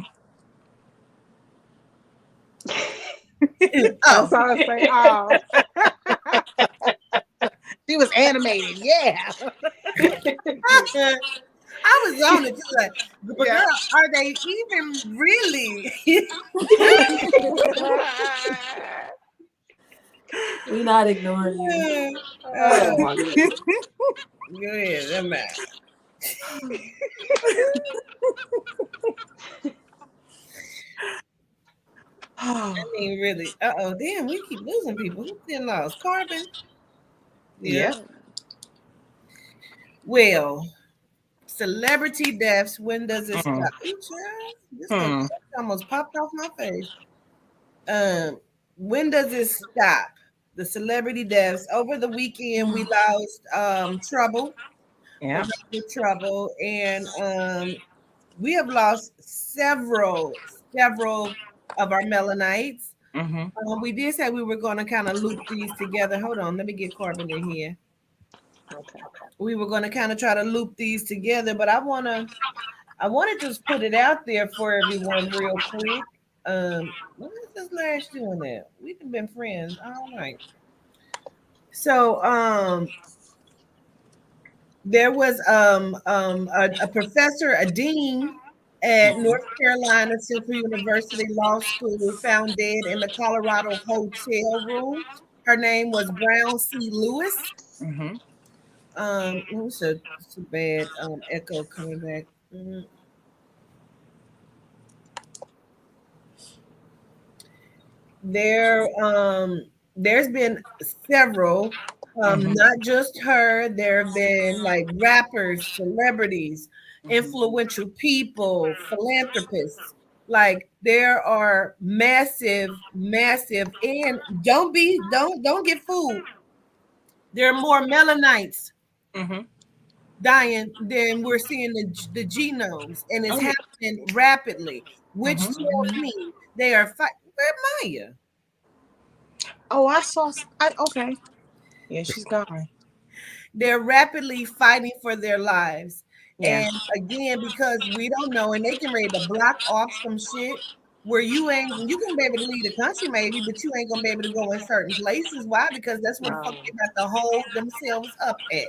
I'm sorry to say, oh. She was animated, yeah. I was on it too, like, but girl, are they even really? We're not ignoring you. Go ahead, I'm mad. I mean, really. Damn, we keep losing people. Who's been lost? Carbon. Yeah. Well, celebrity deaths. When does it stop? This almost popped off my face. When does it stop? The celebrity deaths. Over the weekend, we lost Trouble. Yeah. Trouble, and we have lost several of our melanites. Mm-hmm. We did say we were going to kind of loop these together. Hold on, let me get Corbin in here. Okay. We were going to kind of try to loop these together, but I want to I want to just put it out there for everyone real quick. When is this Lash doing that? We've been friends all night. So there was a professor, a dean at North Carolina Central University Law School found dead in the Colorado hotel room. Her name was Brown C. Lewis. It's a bad echo coming back. There's been several, not just her. There have been like rappers, celebrities, influential people, philanthropists. Like there are massive, and don't get fooled. There are more melanites dying than we're seeing the genomes, and it's happening rapidly, which tells me they are fighting. Where Maya? Oh, I saw. Okay. Yeah, she's gone. They're rapidly fighting for their lives. Yeah. And again, because we don't know, and they can ready to block off some shit where you can be able to leave the country maybe, but you ain't gonna be able to go in certain places. Why? Because that's where the fuck they got to hold themselves up at.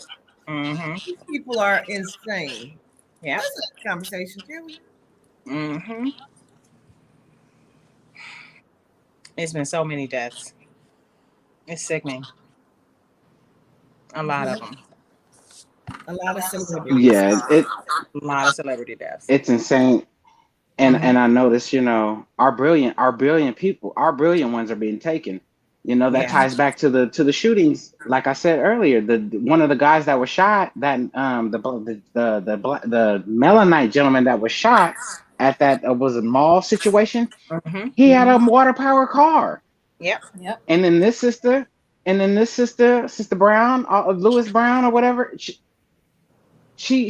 These people are insane. Yeah. That's a conversation, can we? It's been so many deaths. It's sickening. A lot of them. A lot of celebrities. Yeah, a lot of celebrity deaths. It's insane. And I noticed, our brilliant people, our brilliant ones are being taken. That ties back to the shootings. Like I said earlier, one of the guys that was shot, that the Melanite gentleman that was shot at that was a mall situation. He had a water powered car. Yep. And then this sister, Sister Brown, Lewis Brown or whatever. She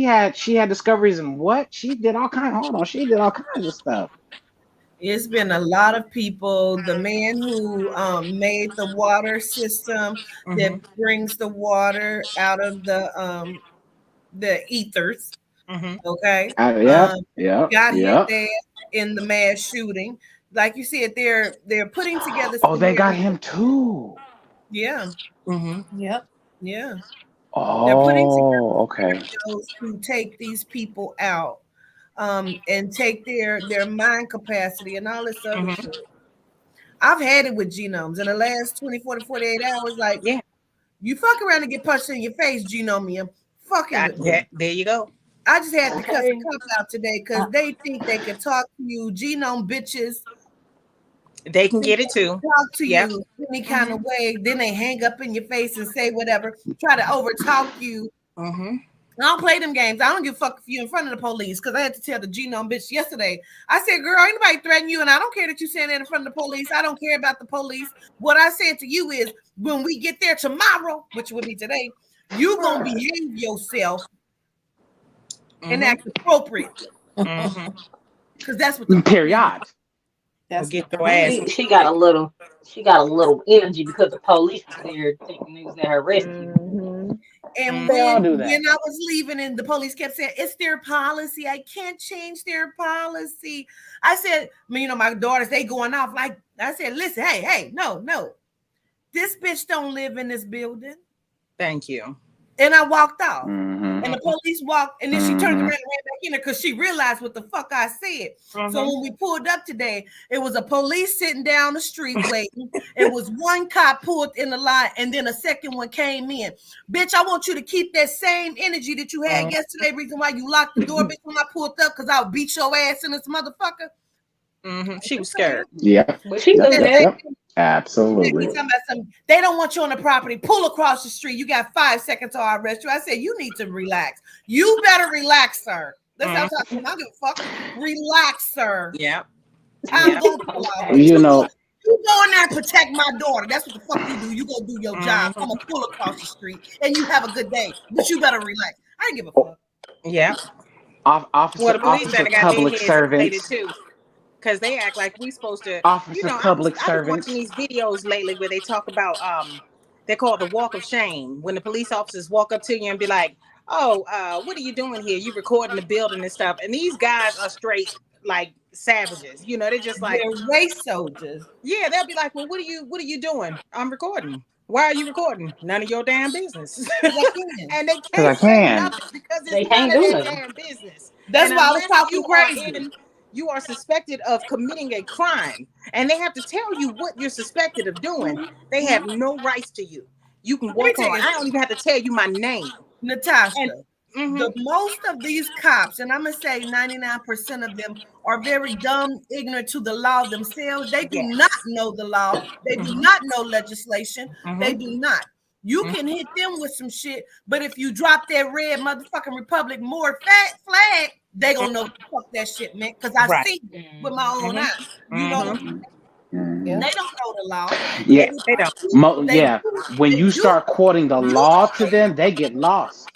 had discoveries in what? She did all kinds of stuff. It's been a lot of people. The man who made the water system that brings the water out of the ethers. Okay. Got hit there in the mass shooting. Like you said, they're putting together. Oh, they got him too. Yeah. Yep. Yeah. Oh, they're putting together okay. Those who take these people out, and take their mind capacity and all this other shit. I've had it with genomes in the last 24 to 48 hours. Like, you fuck around and get punched in your face, genomium. Fucking with me. There you go. I just had to cut the cup out today because they think they can talk to you, genome bitches. They can get it too. Talk to you any kind of way. Then they hang up in your face and say whatever. Try to overtalk you. I don't play them games. I don't give a fuck if you're in front of the police, because I had to tell the genome bitch yesterday. I said, girl, ain't nobody threaten you, and I don't care that you saying that in front of the police. I don't care about the police. What I said to you is, when we get there tomorrow, which will be today, you gonna behave yourself and act appropriately. Because that's what the period. That's get the ass. She got a little energy because the police was there taking niggas at her rescue. And when I was leaving and the police kept saying, it's their policy, I can't change their policy. I said, my daughters, they going off. Like, I said, listen, hey, no. This bitch don't live in this building. Thank you. And I walked off. And the police walked, and then she turned around and ran back in there because she realized what the fuck I said. So when we pulled up today, it was a police sitting down the street waiting. It was one cop pulled in the line, and then a second one came in. Bitch, I want you to keep that same energy that you had yesterday. Reason why you locked the door, bitch, when I pulled up, because I'll beat your ass in this motherfucker. She was scared. Yeah. But she was there. Absolutely. They don't want you on the property. Pull across the street. You got 5 seconds to arrest you. I said, you need to relax. You better relax, sir. That's how I'm talking. I don't give a fuck. Relax, sir. Yeah. I'm going to you go in there and protect my daughter. That's what the fuck you do. You go do your job. I'm going to pull across the street and you have a good day. But you better relax. I didn't give a fuck. Yeah. Officer public servants. Too. Because they act like we supposed to. Public servants. I've been watching these videos lately where they talk about they call it the walk of shame, when the police officers walk up to you and be like, what are you doing here? You recording the building and stuff. And these guys are straight like savages. You know, they're just like they're race soldiers. Yeah, they'll be like, well, what are you doing? I'm recording. Why are you recording? None of your damn business. And they can't say nothing because it's none of their damn business. That's why I was talking crazy. You are suspected of committing a crime, and they have to tell you what you're suspected of doing. They have no rights to you. You can walk on. I don't even have to tell you my name, Natasha. The most of these cops, and I'm gonna say 99% of them, are very dumb, ignorant to the law themselves. They do not know the law. They do not know legislation. They do not. You can hit them with some shit, but if you drop that red motherfucking Republic more flag, they gonna know fuck that shit, man. Because I see it with my own eyes. You know what I'm saying? They don't know the law. Yeah, they don't. When you start quoting the law to them, they get lost.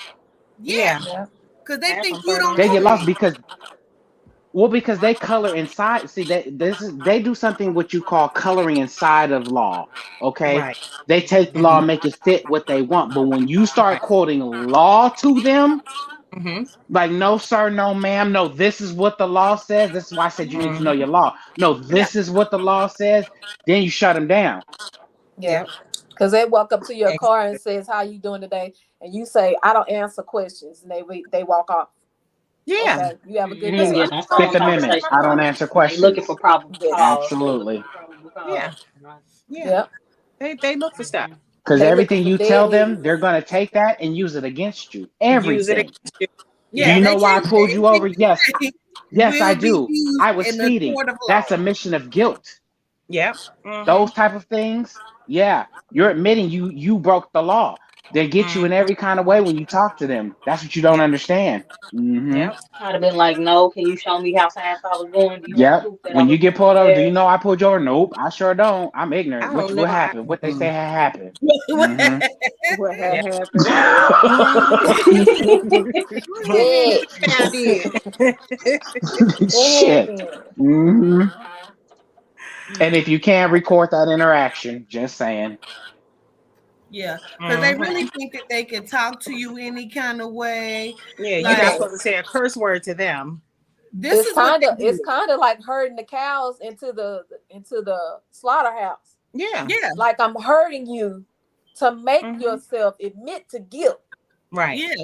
Yeah, because they think you don't. They get lost because they color inside. See, they do something what you call coloring inside of law. Okay, they take the law and make it fit what they want. But when you start quoting law to them, like no sir, no ma'am, no, this is what the law says. This is why I said you need to know your law. No, this is what the law says. Then you shut them down. Yeah. Because they walk up to your car and says, "How you doing today?" And you say, "I don't answer questions," and they walk off. Yeah. Okay, you have a good day. Fifth Amendment. I don't answer questions. Looking for problems. Absolutely. Yeah. They look for stuff. Because everything you tell them, they're gonna take that and use it against you. Everything. Do you know why I pulled you over? Yes. Yes, I do. I was speeding. That's a mission of guilt. Yeah. Those type of things. Yeah. You're admitting you broke the law. They get you in every kind of way when you talk to them. That's what you don't understand. I'd have been like, no, can you show me how fast I was going? When you get pulled over, do you know I pulled you over? Nope, I sure don't. I'm ignorant. What happened? What they say had happened? What had happened? Shit. And if you can't record that interaction, just saying. Yeah, because they really think that they can talk to you any kind of way. Yeah, you're not supposed to say a curse word to them. It's kind of like herding the cows into the slaughterhouse. Yeah. Like I'm hurting you to make yourself admit to guilt. Right. Yeah.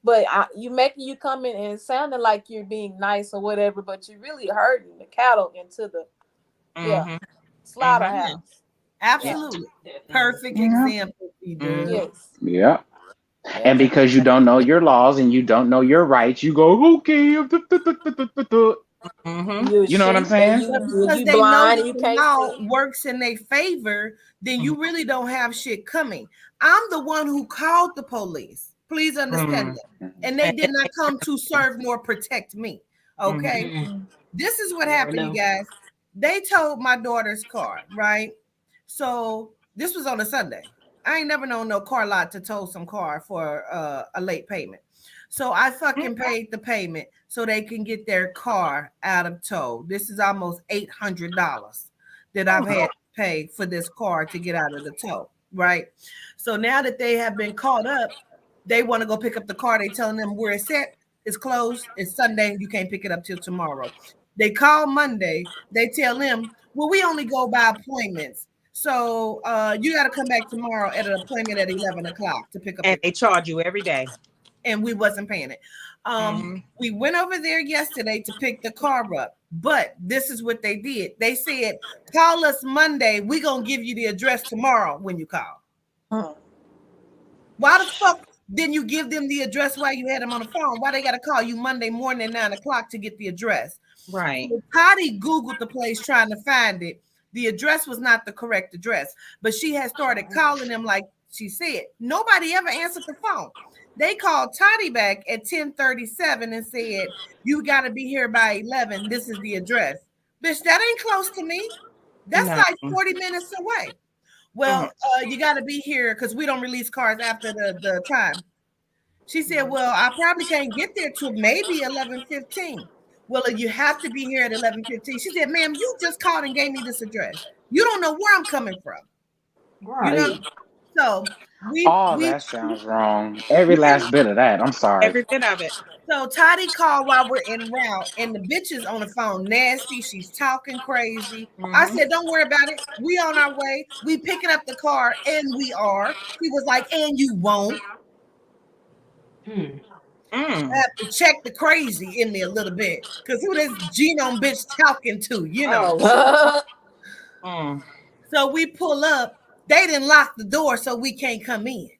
But you making you come in and sounding like you're being nice or whatever, but you're really hurting the cattle into the slaughterhouse. Absolutely. Perfect example, Vida. Yes. Yeah. And because you don't know your laws and you don't know your rights, you go, okay. You know what I'm saying? Because they know that the law works in their favor, then you really don't have shit coming. I'm the one who called the police. Please understand that. And they did not come to serve nor protect me. Okay. This is what happened, you guys. They towed my daughter's car, right? So this was on a Sunday. I ain't never known no car lot to tow some car for a late payment. So I fucking paid the payment so they can get their car out of tow. This is almost $800 that I've had to pay for this car to get out of the tow, right? So now that they have been caught up, they want to go pick up the car. They telling them where it's at. It's closed. It's Sunday. You can't pick it up till tomorrow. They call Monday. They tell them, well, we only go by appointments. So you got to come back tomorrow at an appointment at 11 o'clock to pick up. And they charge you every day. And we wasn't paying it. We went over there yesterday to pick the car up. But this is what they did. They said, call us Monday. We're going to give you the address tomorrow when you call. Why the fuck didn't you give them the address while you had them on the phone? Why they got to call you Monday morning at 9 o'clock to get the address? Right. So Patty Googled the place trying to find it. The address was not the correct address, but she had started calling them like she said. Nobody ever answered the phone. They called Toddy back at 10:37 and said, you got to be here by 11. This is the address. Bitch, that ain't close to me. That's like 40 minutes away. Well, you got to be here because we don't release cars after the time. She said, well, I probably can't get there till maybe 11:15. Well, you have to be here at 11:15. She said, ma'am, you just called and gave me this address. You don't know where I'm coming from. Right. You know? So that sounds wrong. Every last bit of that. I'm sorry. Every bit of it. So Toddy called while we're en route, and the bitch is on the phone nasty. She's talking crazy. I said, don't worry about it. We on our way. We picking up the car, and we are. He was like, and you won't. I have to check the crazy in me a little bit. Because who this genome bitch talking to, you know? So we pull up. They didn't lock the door, so we can't come in.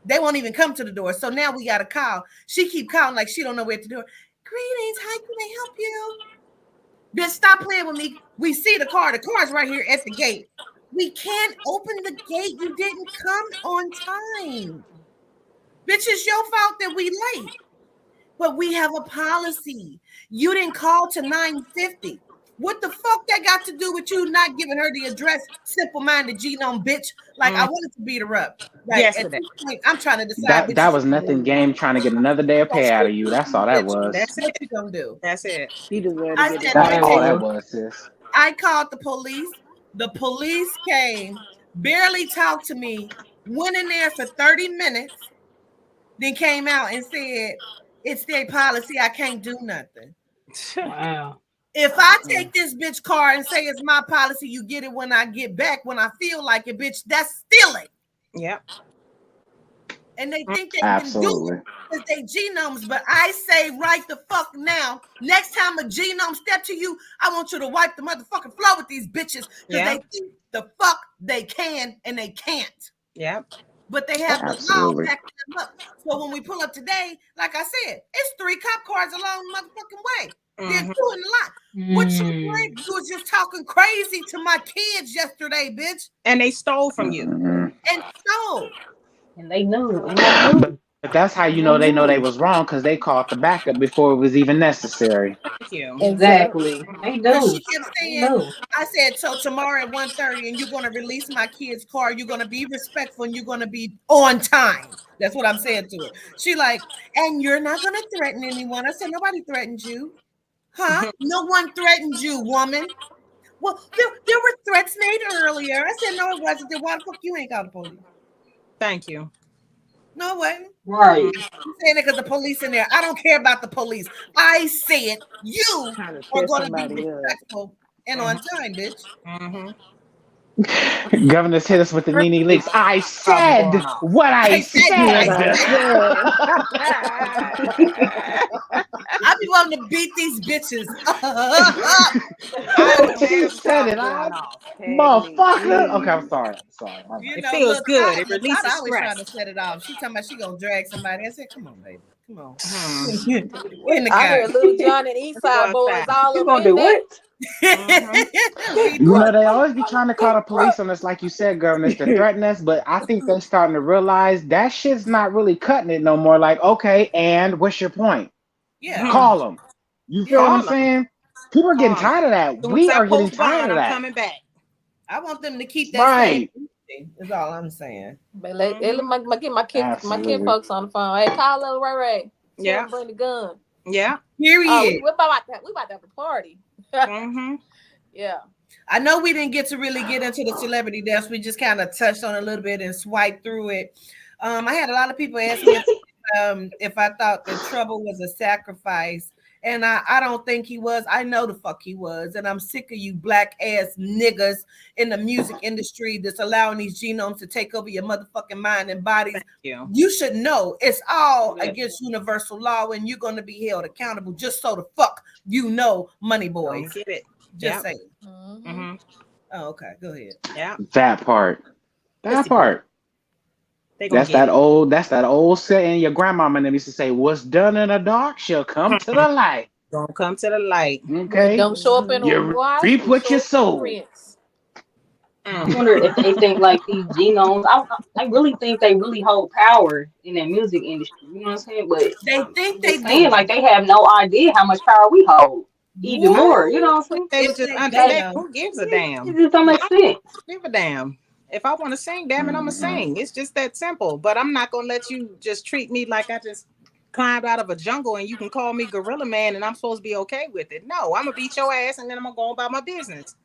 They won't even come to the door. So now we got to call. She keep calling like she don't know where to do it. Greetings. How can I help you? Bitch, stop playing with me. We see the car. The car's right here at the gate. We can't open the gate. You didn't come on time. Bitch, it's your fault that we late. But we have a policy. You didn't call to 9:50. What the fuck that got to do with you not giving her the address? Simple-minded genome bitch. Like I wanted to beat her up. Like at this point, I'm trying to decide. That was nothing game trying to get another day of pay out of you. That's all that was. That's what you gonna do. That's it. She deserved I to get said, it. That's all that was, sis. I called the police. The police came, barely talked to me, went in there for 30 minutes, then came out and said, it's their policy. I can't do nothing. Wow. If I take this bitch car and say it's my policy, you get it when I get back, when I feel like it, bitch, that's stealing. Yep. And they think they can do it because they genomes. But I say right the fuck now, next time a genome step to you, I want you to wipe the motherfucking floor with these bitches because they think the fuck they can and they can't. Yep. But they have the law backing them up. So when we pull up today, like I said, it's 3 cop cars along the motherfucking way. They're doing a lot. What you doing? You was just talking crazy to my kids yesterday, bitch. And they stole from you. And stole. And they knew. But that's how you know they was wrong, because they called the backup before it was even necessary. Thank you. Exactly. They know. She kept saying, I said, so tomorrow at 1:30, and you're going to release my kid's car. You're going to be respectful, and you're going to be on time. That's what I'm saying to her. She like, and you're not going to threaten anyone. I said, nobody threatened you. Huh? No one threatened you, woman. Well, there were threats made earlier. I said, no, it wasn't. Then why the fuck you ain't called the police? Thank you. No, it wasn't. Right. I'm saying it because the police in there. I don't care about the police. I said you are going to be respectful and on time, bitch. Governor's hit us with the Nene Leaks. I said what I said. I be wanting to beat these bitches. She said it. Motherfucker. Okay, I'm sorry. It feels good. It releases stress. I always trying to set it off. She talking about she gonna drag somebody. I said, come on, baby. Come on. I heard Little John and Eastside boys all you gonna do what? You know, they always be trying to call the police on us, like you said, Governor, to threaten us, but I think they're starting to realize that shit's not really cutting it no more. Like, okay, and what's your point? Yeah. Call them. You feel what I'm saying? People are getting tired of that. We are getting tired of that. Coming back. I want them to keep that same. Is all I'm saying. But let get my kid folks on the phone. Hey, call little Ray Ray. Yeah. Bring the gun. Yeah. Period. We about to have a party. Yeah. I know we didn't get to really get into the celebrity deaths. We just kind of touched on a little bit and swiped through it. I had a lot of people ask me if I thought that Trouble was a sacrifice. And I don't think he was. I know the fuck he was. And I'm sick of you black ass niggas in the music industry that's allowing these genomes to take over your motherfucking mind and bodies. You should know it's all against universal law, and you're going to be held accountable just so the fuck you know, money boys. Get it. Just saying. Oh, okay. Go ahead. Yeah. That part. That's that old saying your grandmama used to say, what's done in the dark shall come to the light. Don't come to the light. Okay. Don't show up in a white. Reap what you sow. I wonder if they think like these genomes. I really think they really hold power in that music industry. You know what I'm saying? But they think they do. Like they have no idea how much power we hold. Even more. You know what I'm saying? Who gives a damn? It just don't make sense. Give a damn. If I want to sing, damn it, I'm gonna sing. It's just that simple. But I'm not gonna let you just treat me like I just climbed out of a jungle and you can call me Gorilla Man and I'm supposed to be okay with it. No, I'm gonna beat your ass and then I'm gonna go about my business.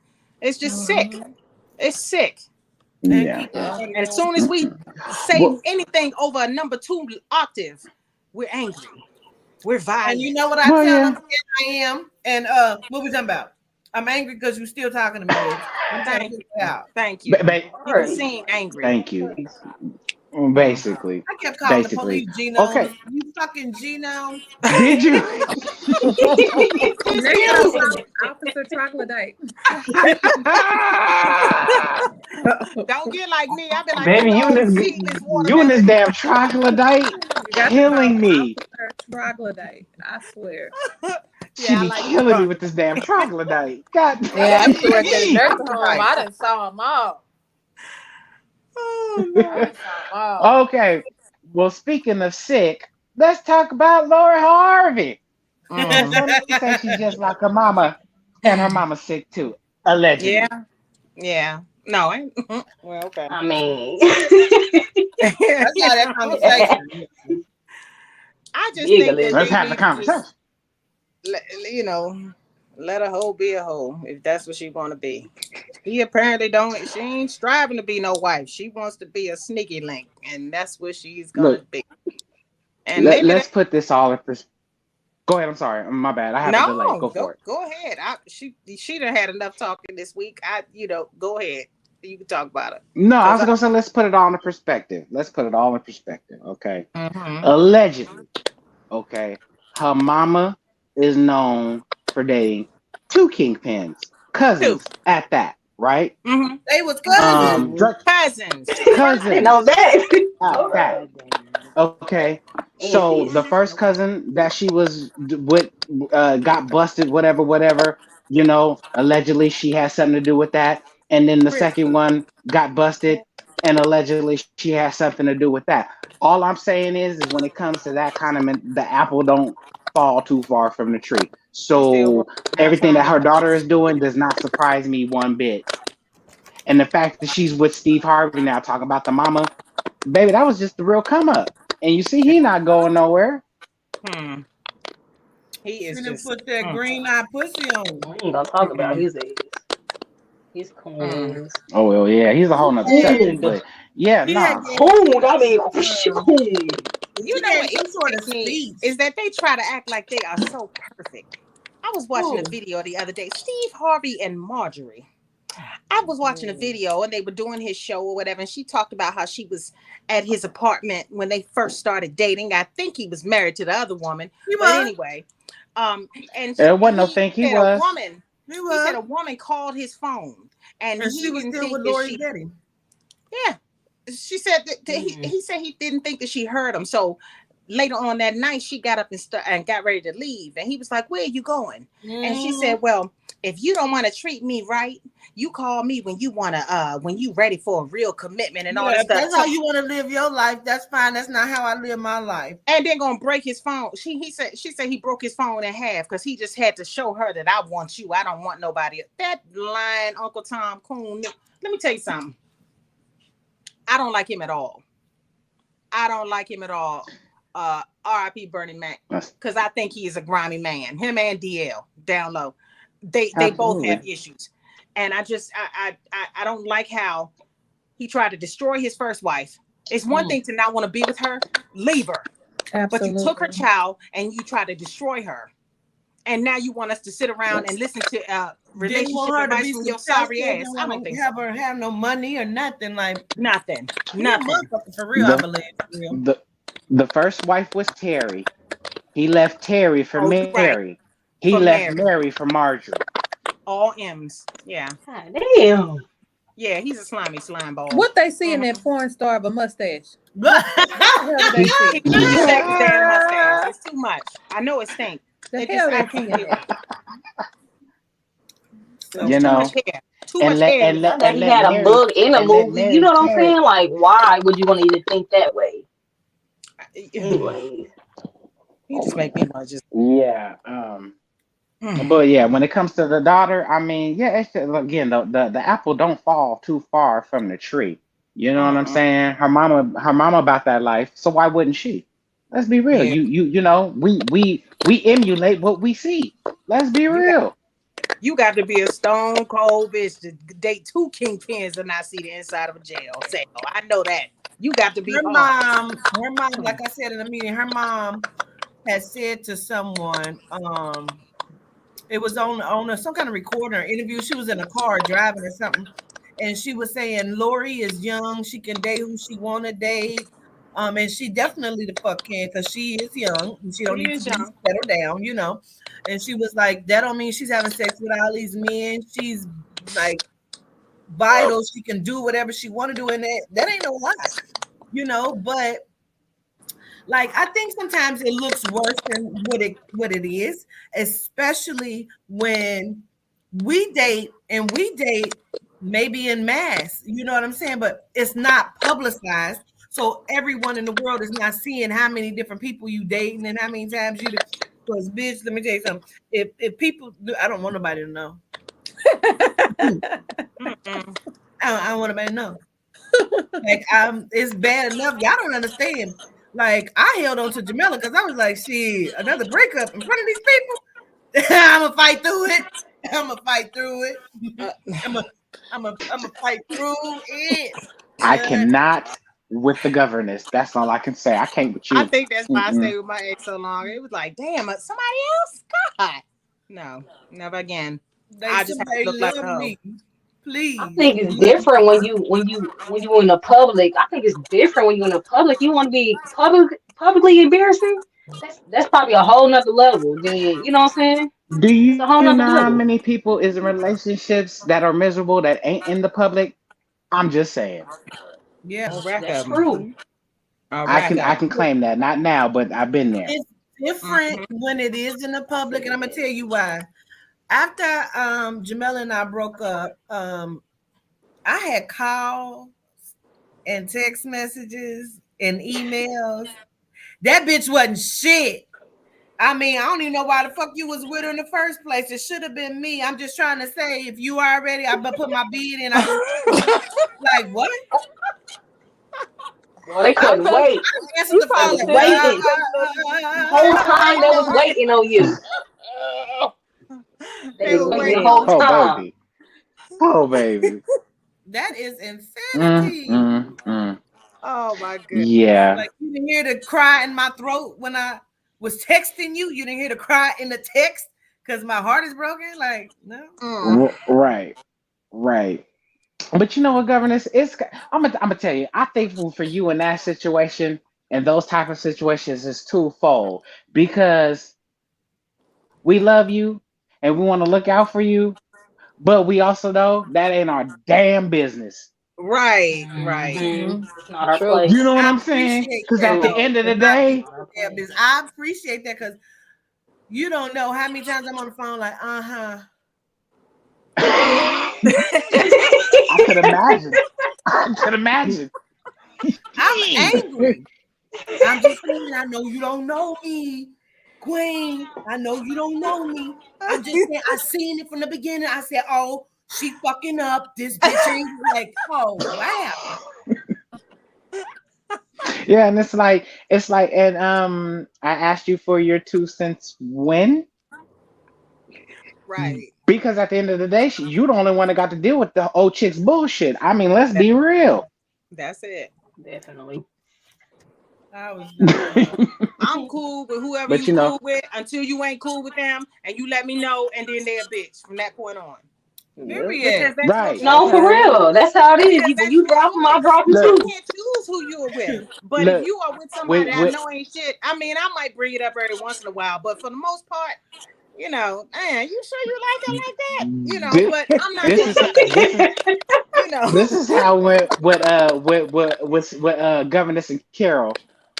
It's just sick. It's sick. Yeah. And as soon as we say anything over a number 2 octave, we're angry. We're violent. And you know what I tell them? I am. And what we talking about? I'm angry because you're still talking to me, bitch. Thank you. You seem angry. Thank you. Basically. I kept calling the police genomes. Okay. You fucking genomes. Did you? Officer Troglodyte. Don't get like me. I've been like, baby, you and this damn troglodyte killing me. Troglodyte, I swear. She be killing me with this damn troglodyte. God damn. Yeah, I used to work at a nursing home. I done saw them all. Oh, no. Okay. Well, speaking of sick, let's talk about Laura Harvey. Some say she's just like her mama, and her mama's sick too, allegedly. Yeah. No, I ain't. Well, okay. I mean, that's how that conversation. I just think that let's have the conversation. You know, let a hoe be a hoe if that's what she want to be. He apparently don't. She ain't striving to be no wife. She wants to be a sneaky link, and that's what she's gonna be. And let's put this all in perspective. Go ahead. I'm sorry. My bad. I have a delay. Go for it. Go ahead. She done had enough talking this week. Go ahead. You can talk about it. No, I was gonna say let's put it all in perspective. Let's put it all in perspective. Okay. Allegedly. Okay. Her mama is known for dating 2 kingpins, cousins at that, right? They was cousins. Cousins. know that. Okay. So the first cousin that she was with got busted, whatever, you know, allegedly she had something to do with that. And then the second one got busted and allegedly she has something to do with that. All I'm saying is when it comes to that kind of, the apple don't fall too far from the tree. So everything that her daughter is doing does not surprise me one bit. And the fact that she's with Steve Harvey now talking about the mama, baby, that was just the real come up. And you see, he not going nowhere. He is just put that green eye pussy on. We ain't gonna talk about his age. He's cool. Oh well, yeah, he's a whole nother subject. But yeah, cool. I mean, cool. You know what irritates me is that they try to act like they are so perfect. I was watching a video the other day. Steve Harvey and Marjorie. I was watching a video and they were doing his show or whatever, and she talked about how she was at his apartment when they first started dating. I think he was married to the other woman, but anyway, and there wasn't no think he was. He said a woman called his phone, and he was still with Lori Getty. Yeah, she said that he said he didn't think that she heard him. So later on that night, she got up and got ready to leave, and he was like, "Where are you going?" And she said, "Well, if you don't want to treat me right, you call me when you when you ready for a real commitment and all that stuff." That's how you want to live your life. That's fine. That's not how I live my life. And then gonna break his phone. She said he broke his phone in half because he just had to show her that I want you. I don't want nobody. That line, Uncle Tom Coon. Let me tell you something. I don't like him at all. R.I.P. Bernie Mac, because I think he is a grimy man. Him and DL down low. They both have issues. And I don't like how he tried to destroy his first wife. It's one thing to not want to be with her, leave her. Absolutely. But you took her child and you tried to destroy her. And now you want us to sit around and listen to relationship advice from your sorry ass. I don't think have her have no money or nothing like nothing. For real, I believe. For real. The first wife was Terry. He left Terry for Mary. Right. He left Mary for Marjorie. All M's. Yeah. God damn. Yeah, he's a slimy slime ball. What they see in that porn star of a mustache? It's too much. I know it stinks. The hell they see you know. Too much hair. And he had a bug in a movie. You know what I'm saying? Like, why would you want to even think that way? Anyway. You just make me want to just. Yeah. But yeah, when it comes to the daughter, I mean, yeah, it's just, again, the apple don't fall too far from the tree. You know what I'm saying? Her mama about that life, so why wouldn't she? Let's be real. Yeah. You know, we emulate what we see. Let's be real. You got to be a stone cold bitch to date 2 kingpins and not see the inside of a jail cell. I know that. You got to be her mom, like I said in the meeting, her mom had said to someone, it was on some kind of recorder interview. She was in a car driving or something, and she was saying Lori is young. She can date who she want to date. And she definitely the fuck can, because she is young and she don't need to settle down, you know. And she was like, that don't mean she's having sex with all these men. She's like vital. She can do whatever she want to do, and that ain't no lie, you know. But like, I think sometimes it looks worse than what it is, especially when we date maybe in mass, you know what I'm saying? But it's not publicized. So everyone in the world is not seeing how many different people you dating and how many times you. Because bitch, let me tell you something. If people do, I don't want nobody to know. I don't want nobody to know. Like, it's bad enough. Y'all don't understand. Like, I held on to Jamila because I was like, shit, another breakup in front of these people. I'm gonna fight through it. I'm gonna fight through it. I'm gonna fight through it. I cannot with the governess. That's all I can say. I can't with you. I think that's why I stayed with my ex so long. It was like, damn, somebody else? God. No, never again. I just have to look like me. Please. I think it's different when you in the public. I think it's different when you're in the public. You want to be publicly embarrassing. That's probably a whole nother level. Then you know what I'm saying? Do you a whole know nother how level. many people is in relationships that are miserable that ain't in the public? I'm just saying. Yeah, that's true. I can claim that. Not now, but I've been there. It's different when it is in the public, and I'm gonna tell you why. After Jamila and I broke up, I had calls and text messages and emails. That bitch wasn't shit. I mean, I don't even know why the fuck you was with her in the first place. It should have been me. I'm just trying to say, if you already, I put my bid in. I just like what? Well, they couldn't wait. Answered the phone. Waiting. The whole time they was waiting on you. They was waiting the whole time. Baby. Oh, baby. That is insanity. Oh my goodness. Yeah. Like, you didn't hear the cry in my throat when I was texting you. You didn't hear the cry in the text because my heart is broken. Like, no. Right. But you know what, governess? I'm gonna tell you. I think for you in that situation and those type of situations is twofold, because we love you and we want to look out for you, but we also know that ain't our damn business. Right. Not our place. You know what I'm saying? Because at the end of the day, I appreciate that, because you don't know how many times I'm on the phone like, I could imagine. I'm angry. I'm just saying, I know you don't know me, Queen. I know you don't know me. I'm just saying, I seen it from the beginning. I said, oh, she fucking up. This bitch ain't like, oh, wow. Yeah, and it's like, and I asked you for your 2 cents when? Right. Because at the end of the day, you the only one that got to deal with the old chick's bullshit. I mean, let's be real. That's it. Definitely. I'm cool with whoever you cool with until you ain't cool with them, and you let me know, and then they're a bitch from that point on. Period. Right. No, for real. That's how it is. When you drop them, I drop them too. You can't choose who you're with. But if you are with somebody I know ain't shit, I mean, I might bring it up every once in a while, but for the most part, you know, man, you sure you like it like that? You know, but I'm not. You know, this is how with Governess and Carol.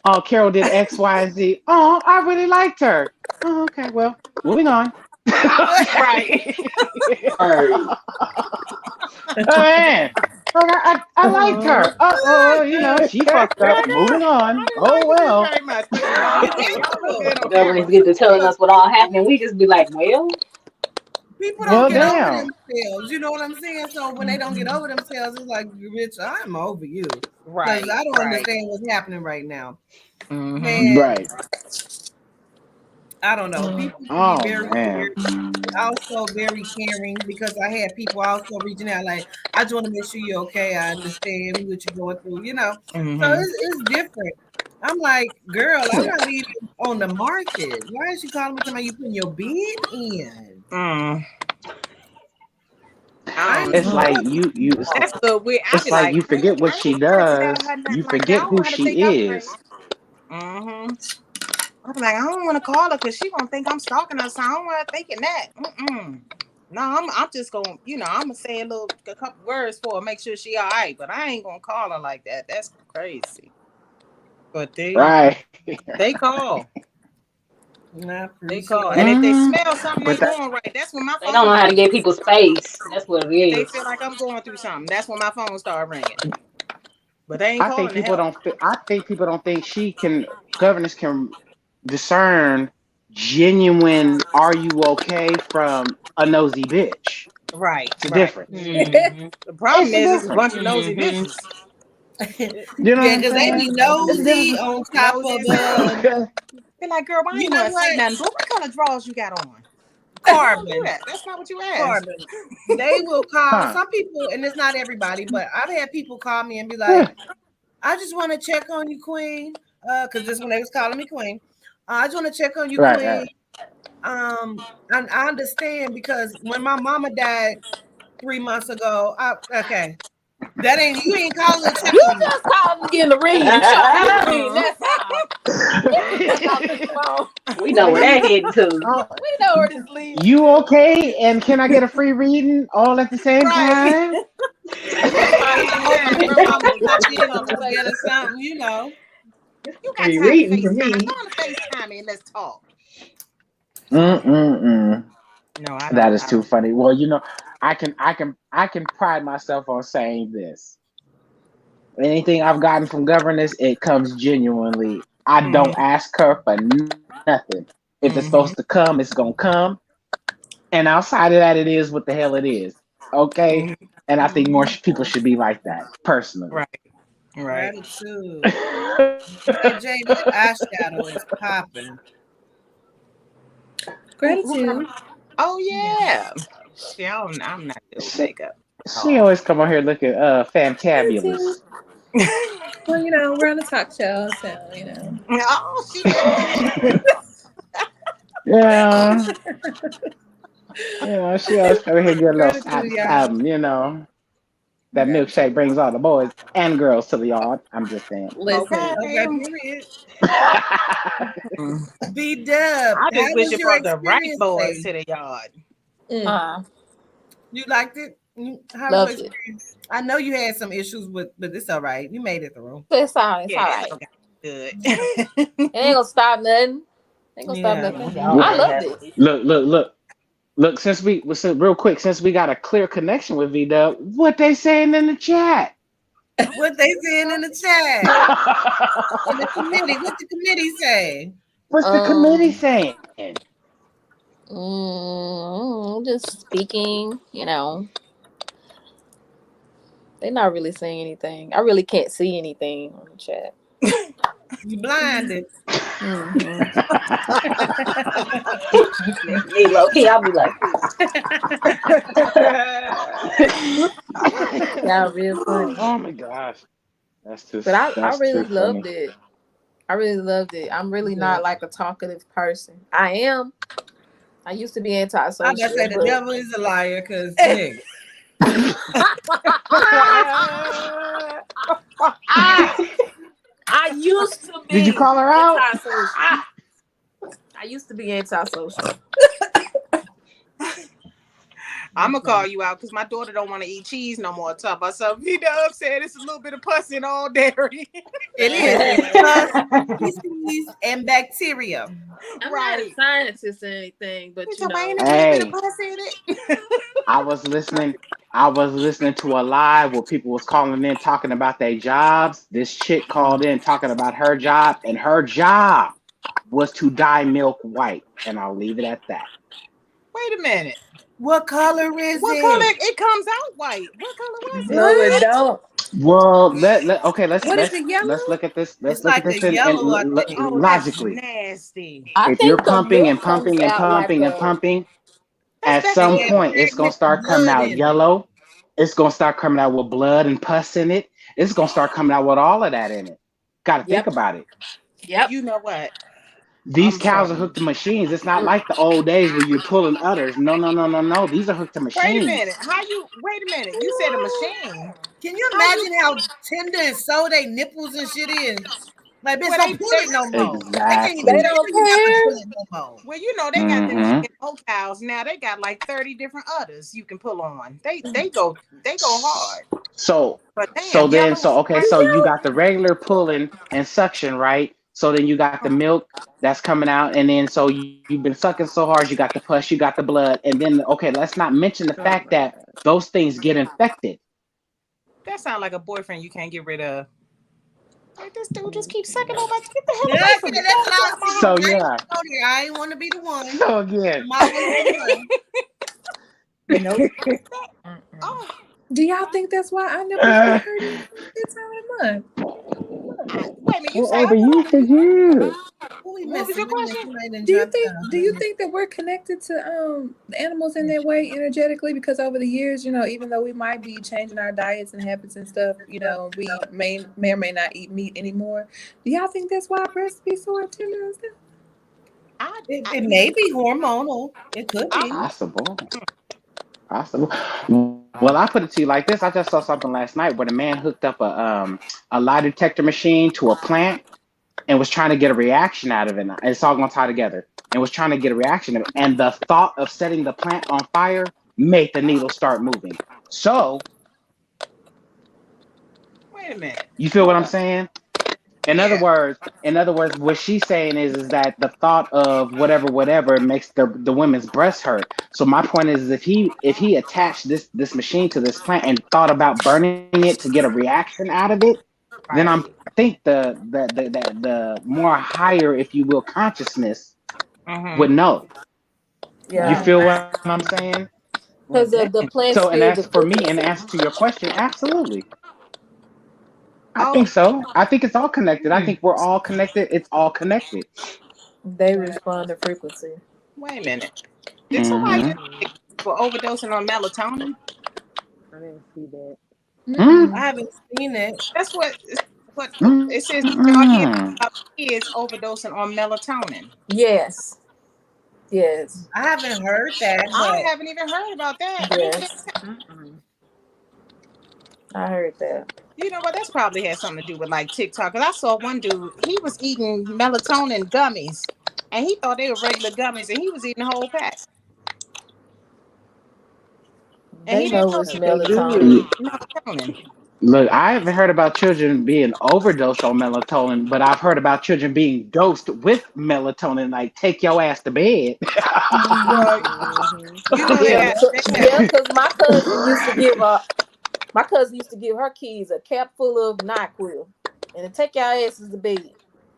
Oh, Carol did X, Y, and Z. Oh, I really liked her. Oh, okay. Well, moving on. Right. Oh man, I liked her. You know, she fucked up. Moving on. Oh well. Governors get to telling us what all happened. We just be like, well. People don't get over themselves. You know what I'm saying? So when they don't get over themselves, it's like, bitch, I'm over you. Right. Because I don't understand what's happening right now. Right. I don't know. People can be Oh very man. weird, also very caring because I had people also reaching out like, I just want to make sure you're okay. I understand what you're going through, you know. So it's different. I'm like, girl, I'm Yeah. not even on the market. Why is she calling me telling me you putting your bid in? It's like you That's the weird. I'll it's be like like, you forget what I she ain't never tell does. her nothing You like that. I forget don't who know how to think she I'm crazy. is. I'll be like, I don't want to call her because she gonna think I'm stalking her. So I don't want her thinking that. No, I'm just gonna, I'm gonna say a couple words for her, make sure she all right. But I ain't gonna call her like that. That's crazy. But they call. They call, and if they smell something ain't going right, that's when my phone. They don't know how to give people space. That's what it is. If they feel like I'm going through something, that's when my phone start ringing. But they ain't I calling think to people help. don't think governors can discern genuine "Are you okay?" from a nosy bitch. Right. It's a difference. The problem It's a is a bunch of nosy difference. bitches. You know Yeah, what because I'm they saying? be nosy on top of They're like, girl, why you ain't know want to say what? nothing? But what kind of drawers you got on? Carbon. That's not what you asked. Carbon. They will call Huh. some people, and it's not everybody, but I've had people call me and be like, I just want to check on you, Queen. Because this one they was calling me Queen. I just want to check on you, Right, Queen. And I understand because when my mama died 3 months ago, okay. That ain't you ain't calling to check You on me. just called to get in the read. You showing me the read. That's all. We know where that heading to. We know where this leads. You okay? And can I get a free reading all at the same time? Hoping your mama pop in or get or something, you know. You got Free time to reading for me. FaceTime. Go on to FaceTime and let's talk. No, I don't. That is too funny. Well, I can pride myself on saying this. Anything I've gotten from governors, it comes genuinely. I don't ask her for nothing. If it's supposed to come, it's gonna come. And outside of that, it is what the hell it is. Okay. And I think more people should be like that, personally. Right. Gratitude. Hey, Jay, that eyeshadow is popping. Gratitude. Oh yeah. See, I'm not good with makeup. She always come on here looking fantabulous. Well, we're on a talk show, so Oh, she did. Yeah. She always come here get a little something, That milkshake brings all the boys and girls to the yard. I'm just saying. Listen. Okay, period. B-Dub, I just how wish was it your brought the right experience boys today? to the yard. You liked it? How was your experience? I know you had some issues but it's all right. You made it through. It's all right. Good. It ain't gonna stop nothing. Ain't gonna stop nothing. I love this. Look, since we got a clear connection with V-Dub, what they saying in the chat? What they saying in the chat? In the committee, what the committee say? What's the committee saying? Just speaking, They're not really saying anything. I really can't see anything on the chat. You blinded. Me low key, I'll be like, Y'all real funny. Oh my gosh. That's too. But I really too loved funny. it. I really loved it. I'm really not like a talkative person. I am. I used to be antisocial. I'm gonna say the devil is a liar because I used to be. Did you call her out? Antisocial. I used to be antisocial. I'm gonna call you out because my daughter don't want to eat cheese no more. Talk about something. V-Dub said it's a little bit of pus in all dairy. It is. Species and bacteria. I'm not a scientist or anything, but Hey, I was listening to a live where people was calling in talking about their jobs. This chick called in talking about her job, and her job was to dye milk white. And I'll leave it at that. Wait a minute. What color is what it? Color? It comes out white. What color was it? No, it don't. Well, okay. Let's What is it, yellow? let's look at this. Let's It's look like at this the yellow, I and think. Oh, that's logically. nasty. I If you're think the pumping milk and comes pumping and out like pumping and a. pumping, That's at better They some than get point it's gonna pregnant with start coming blood out in it. yellow. It's gonna start coming out with blood and pus in it. It's gonna start coming out with all of that in it. Got to think about it. Yep. You know what? These I'm cows are sorry. hooked to machines. It's not like the old days where you're pulling udders. No. These are hooked to Wait a machines. minute. Wait a minute. You said a machine. Can you imagine how tender and so they nipples and shit is? Like, bitch, don't pull it no more. They can't even They Exactly. tell don't you not to care. pull it no more. Well, you know, they got them Mm-hmm. GMO cows now. They got like 30 different udders you can pull on. They go hard. So But damn, so you got the regular pulling and suction, right? So then you got the milk that's coming out, and then so you've been sucking so hard, you got the pus, you got the blood, and then okay, let's not mention the fact that those things get infected. that sounds like a boyfriend you can't get rid of. Like, this dude just keeps sucking on my. Get the hell Yeah, away from me. that's what I was So thinking. yeah. I ain't want to be the one. So again. You know. Oh, Do y'all think that's why I never get hurt this time of the month? wait a minute. You Well, said overusage, yeah. what was your question? Do you think that we're connected to the animals in that way energetically? Because over the years, you know, even though we might be changing our diets and habits and stuff, you know, we may or may not eat meat anymore. Do y'all think that's why breasts be so tender and stuff? It may be hormonal. It could be. Possible. Well, I put it to you like this. I just saw something last night where the man hooked up a lie detector machine to a plant and was trying to get a reaction out of it. And it's all going to tie together. And was trying to get a reaction of it. And the thought of setting the plant on fire made the needle start moving. So, Wait a minute. you feel what I'm saying? In other words, what she's saying is that the thought of whatever makes the women's breasts hurt. So my point is, if he attached this machine to this plant and thought about burning it to get a reaction out of it, then I think the more higher, if you will, consciousness would know. Yeah. You feel what I'm saying? Because the plant. So, and that's for me. In answer to your question, absolutely. I think so. I think it's all connected. I think we're all connected. It's all connected. They respond to frequency. Wait a minute. Did somebody for overdosing on melatonin? I didn't see that. I haven't seen it. That's what it says. Y'all hear about kids overdosing on melatonin. Yes. I haven't heard that. I haven't even heard about that. Yes. I heard that. You know what? That's probably had something to do with like TikTok. Because I saw one dude, he was eating melatonin gummies, and he thought they were regular gummies, and he was eating the whole pack. And he didn't know it's melatonin. Look, I haven't heard about children being overdosed on melatonin, but I've heard about children being dosed with melatonin, like take your ass to bed. Because my cousin used to give her kids a cap full of NyQuil and to take y'all asses to bed.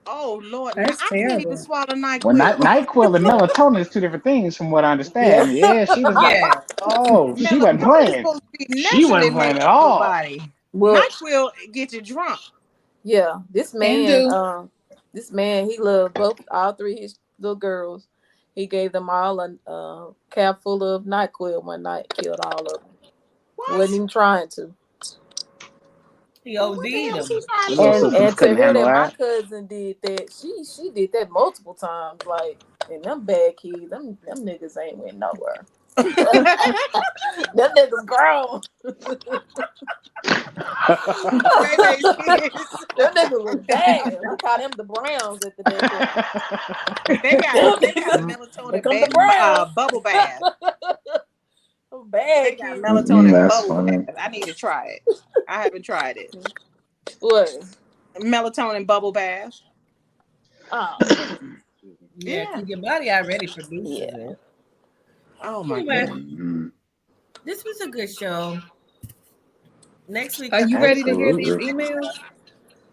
Oh Lord, that's I can't even swallow NyQuil. Well, NyQuil and melatonin is two different things, from what I understand. Yeah, she was like, oh, she wasn't playing. She wasn't playing at all. Well, NyQuil get you drunk. Yeah, this man, he loved all three of his little girls. He gave them all a cap full of NyQuil one night, killed all of them. Wasn't even trying to. He OD'd them. And to hear that my cousin did that, she did that multiple times. Like, and them bad kids, them niggas ain't went nowhere. Them niggas grown. Them niggas was bad. We call them the Browns at the day. They got melatonin bubble bath. Bad. They got melatonin bubble bath. I need to try it. I haven't tried it. What? Melatonin bubble bath. Oh. Yeah, keep your body already producing it. Oh my God. This was a good show. Next week. Are you ready to hear these emails?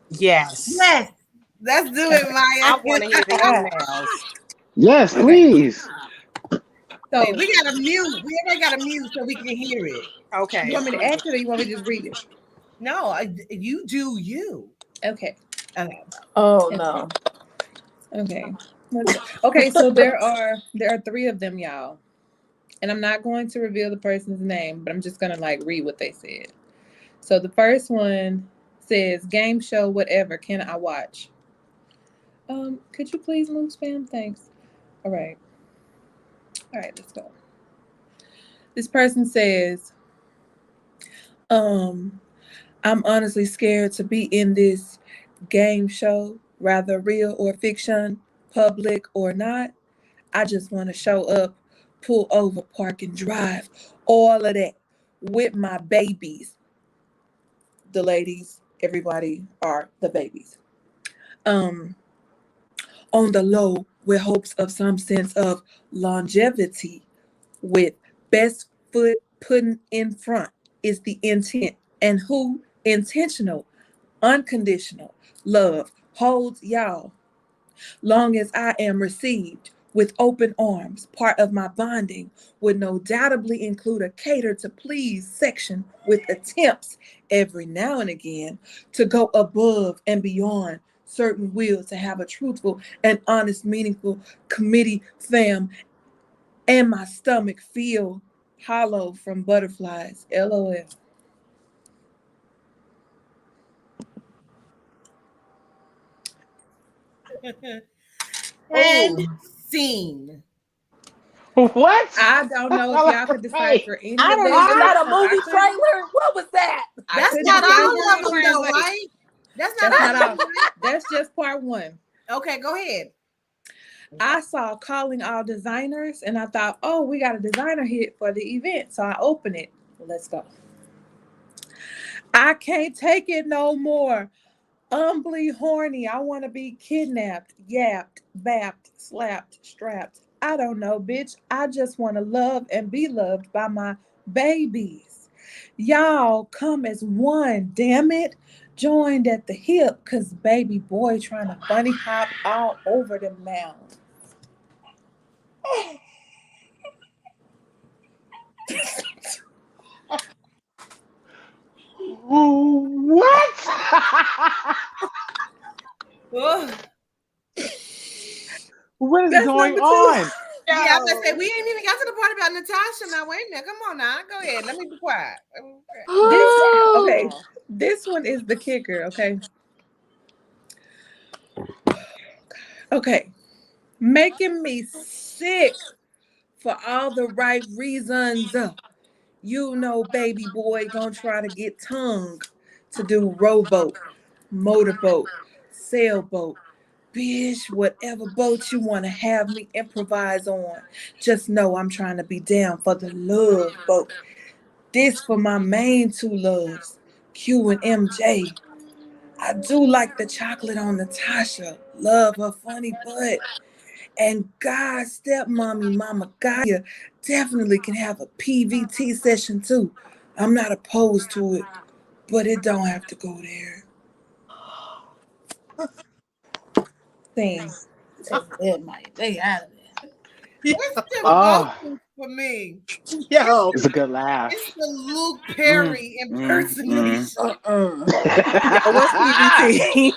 Yes. Yes. Let's do it, Maya. I want to hear the emails. Yes, please. So we got a mute. We already got a mute so we can hear it. Okay. You want me to ask it or you want me to just read it? No, you do you. Okay. Oh no. Okay. Okay, so there are 3 of them, y'all. And I'm not going to reveal the person's name, but I'm just gonna like read what they said. So the first one says, game show, whatever, can I watch? Could you please move, spam? Thanks. All right, let's go. This person says, I'm honestly scared to be in this game show, rather real or fiction, public or not. I just want to show up, pull over, park and drive, all of that with my babies. The ladies, everybody are the babies. On the low, with hopes of some sense of longevity, with best foot putting in front is the intent. And who intentional, unconditional love holds y'all long as I am received with open arms. Part of my bonding would no doubtably include a cater to please section with attempts every now and again to go above and beyond certain will to have a truthful and honest, meaningful committee fam, and my stomach feel hollow from butterflies. LOL. And scene. What? I don't know if y'all could decipher any I of don't that. even got a movie trailer. What was that? That's not all of them, though, right? That's not all. That's just part 1. Okay, go ahead. I saw calling all designers and I thought, oh, we got a designer hit for the event. So I opened it. Let's go. I can't take it no more. Humbly horny. I want to be kidnapped, yapped, bapped, slapped, strapped. I don't know, bitch. I just want to love and be loved by my babies. Y'all come as one, damn it. Joined at the hip, cause baby boy trying to bunny hop all over them now. What? What is going on? Yeah, I'm gonna say we ain't even got to the part about Natasha. Now wait a minute, come on now, go ahead. Let me be quiet. This one is the kicker. Okay, making me sick for all the right reasons. You know, baby boy gonna try to get tongue to do rowboat, motorboat, sailboat. Bitch, whatever boat you want to have me improvise on. Just know I'm trying to be down for the love boat. This for my main 2 loves, Q and MJ. I do like the chocolate on Natasha. Love her funny butt. And God, stepmommy, Mama Gaia definitely can have a PVT session too. I'm not opposed to it, but it don't have to go there. Thing. Take that, Mike. They out of there. It's the vocals for me. Yo, it's a good laugh. It's the Luke Perry impersonation. What's PVT?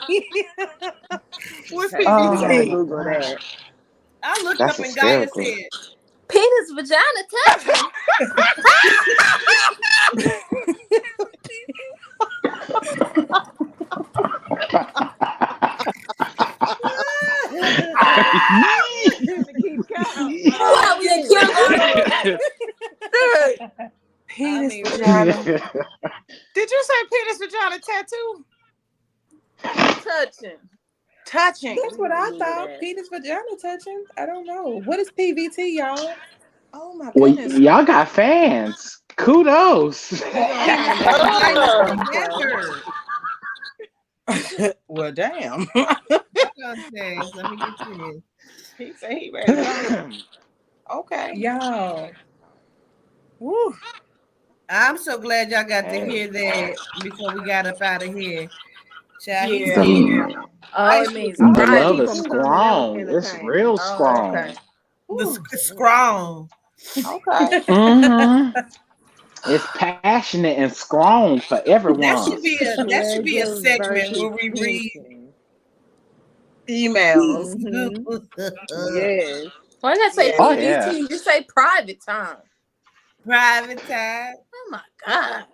What's PVT? Google that. I looked up and Gaia said, penis, vagina, touching. Penis vagina. Did you say penis vagina tattoo? Touching. That's what I thought. Penis vagina touching. I don't know. What is PVT, y'all? Oh my goodness. Well, y'all got fans. Kudos. Well, damn. Let me get you. He said he ready. Okay. Y'all. Woo. I'm so glad y'all got to hear that before we got up out of here. The love is strong. It's real strong. The strong. Okay. It's passionate and strong for everyone. That should be a segment where we read emails. Yes. Why did I say PBT? You say private time. Private time. Oh my gosh.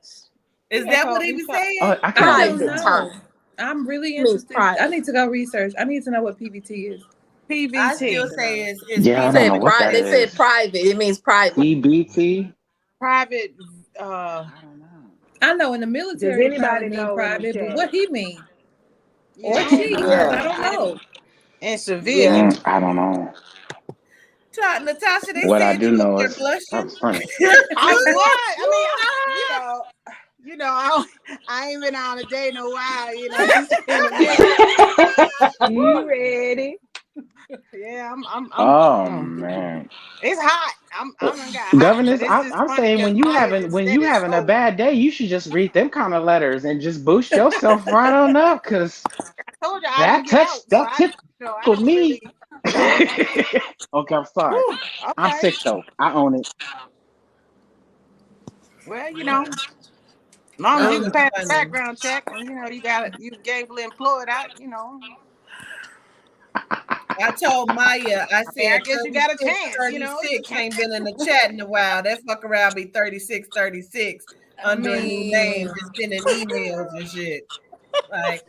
Is that what he was saying? Oh, I don't know. I'm really interested. I need to go research. I need to know what PBT is. PBT. I still say it's I don't know what that they is. said private. It means private. PBT? Private. I don't know. I know in the military Does anybody know private, but chat? what he mean? Or she? I don't know. And civilian. I don't know. Natasha, they What said I do you know were is blushing. that was funny. I ain't been on a date in a while, You ready? Yeah, I'm man. It's hot. I'm got Governors, hot, I'm saying when you having a bad day, you should just read them kind of letters and just boost yourself right on up, because that tickled me. Okay, I'm sorry. Okay. I'm sick though. I own it. Well, as long as you can pass the background check and you gainfully employed out, I told Maya, I said, I guess you got a chance, 36 ain't been in the chat in a while. That fuck around be 36 under a new name, just sending emails and shit. Like,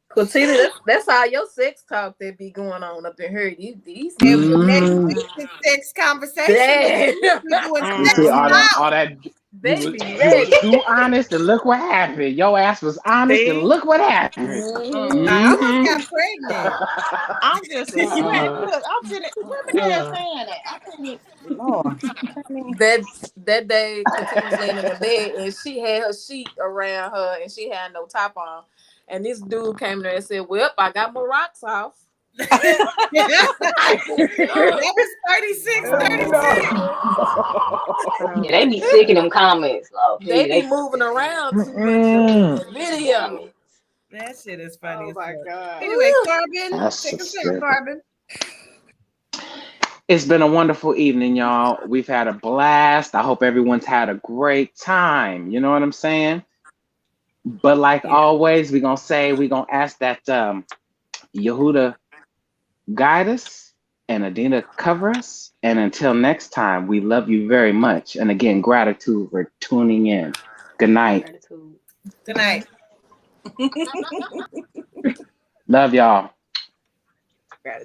Cause see, that's how your sex talk that be going on up in here. These next week is sex conversation. You see all that you were too honest and look what happened. Your ass was honest and look what happened. I almost got pregnant. I'm just saying. Look, I'm sitting. Women are saying that. I can't. Lord. That day, Katina was laying in the bed and she had her sheet around her and she had no top on. And this dude came there and said, "Well, I got my rocks off." That was 36. Yeah, they be sick in them comments. They be moving around too much. Video. That shit is funny. Oh my God. Anyway, Carbon, take a sip, Carbon. It's been a wonderful evening, y'all. We've had a blast. I hope everyone's had a great time. You know what I'm saying? But like always, we're going to ask that Yehuda guide us and Adina cover us. And until next time, we love you very much. And again, gratitude for tuning in. Good night. Good night. Love y'all.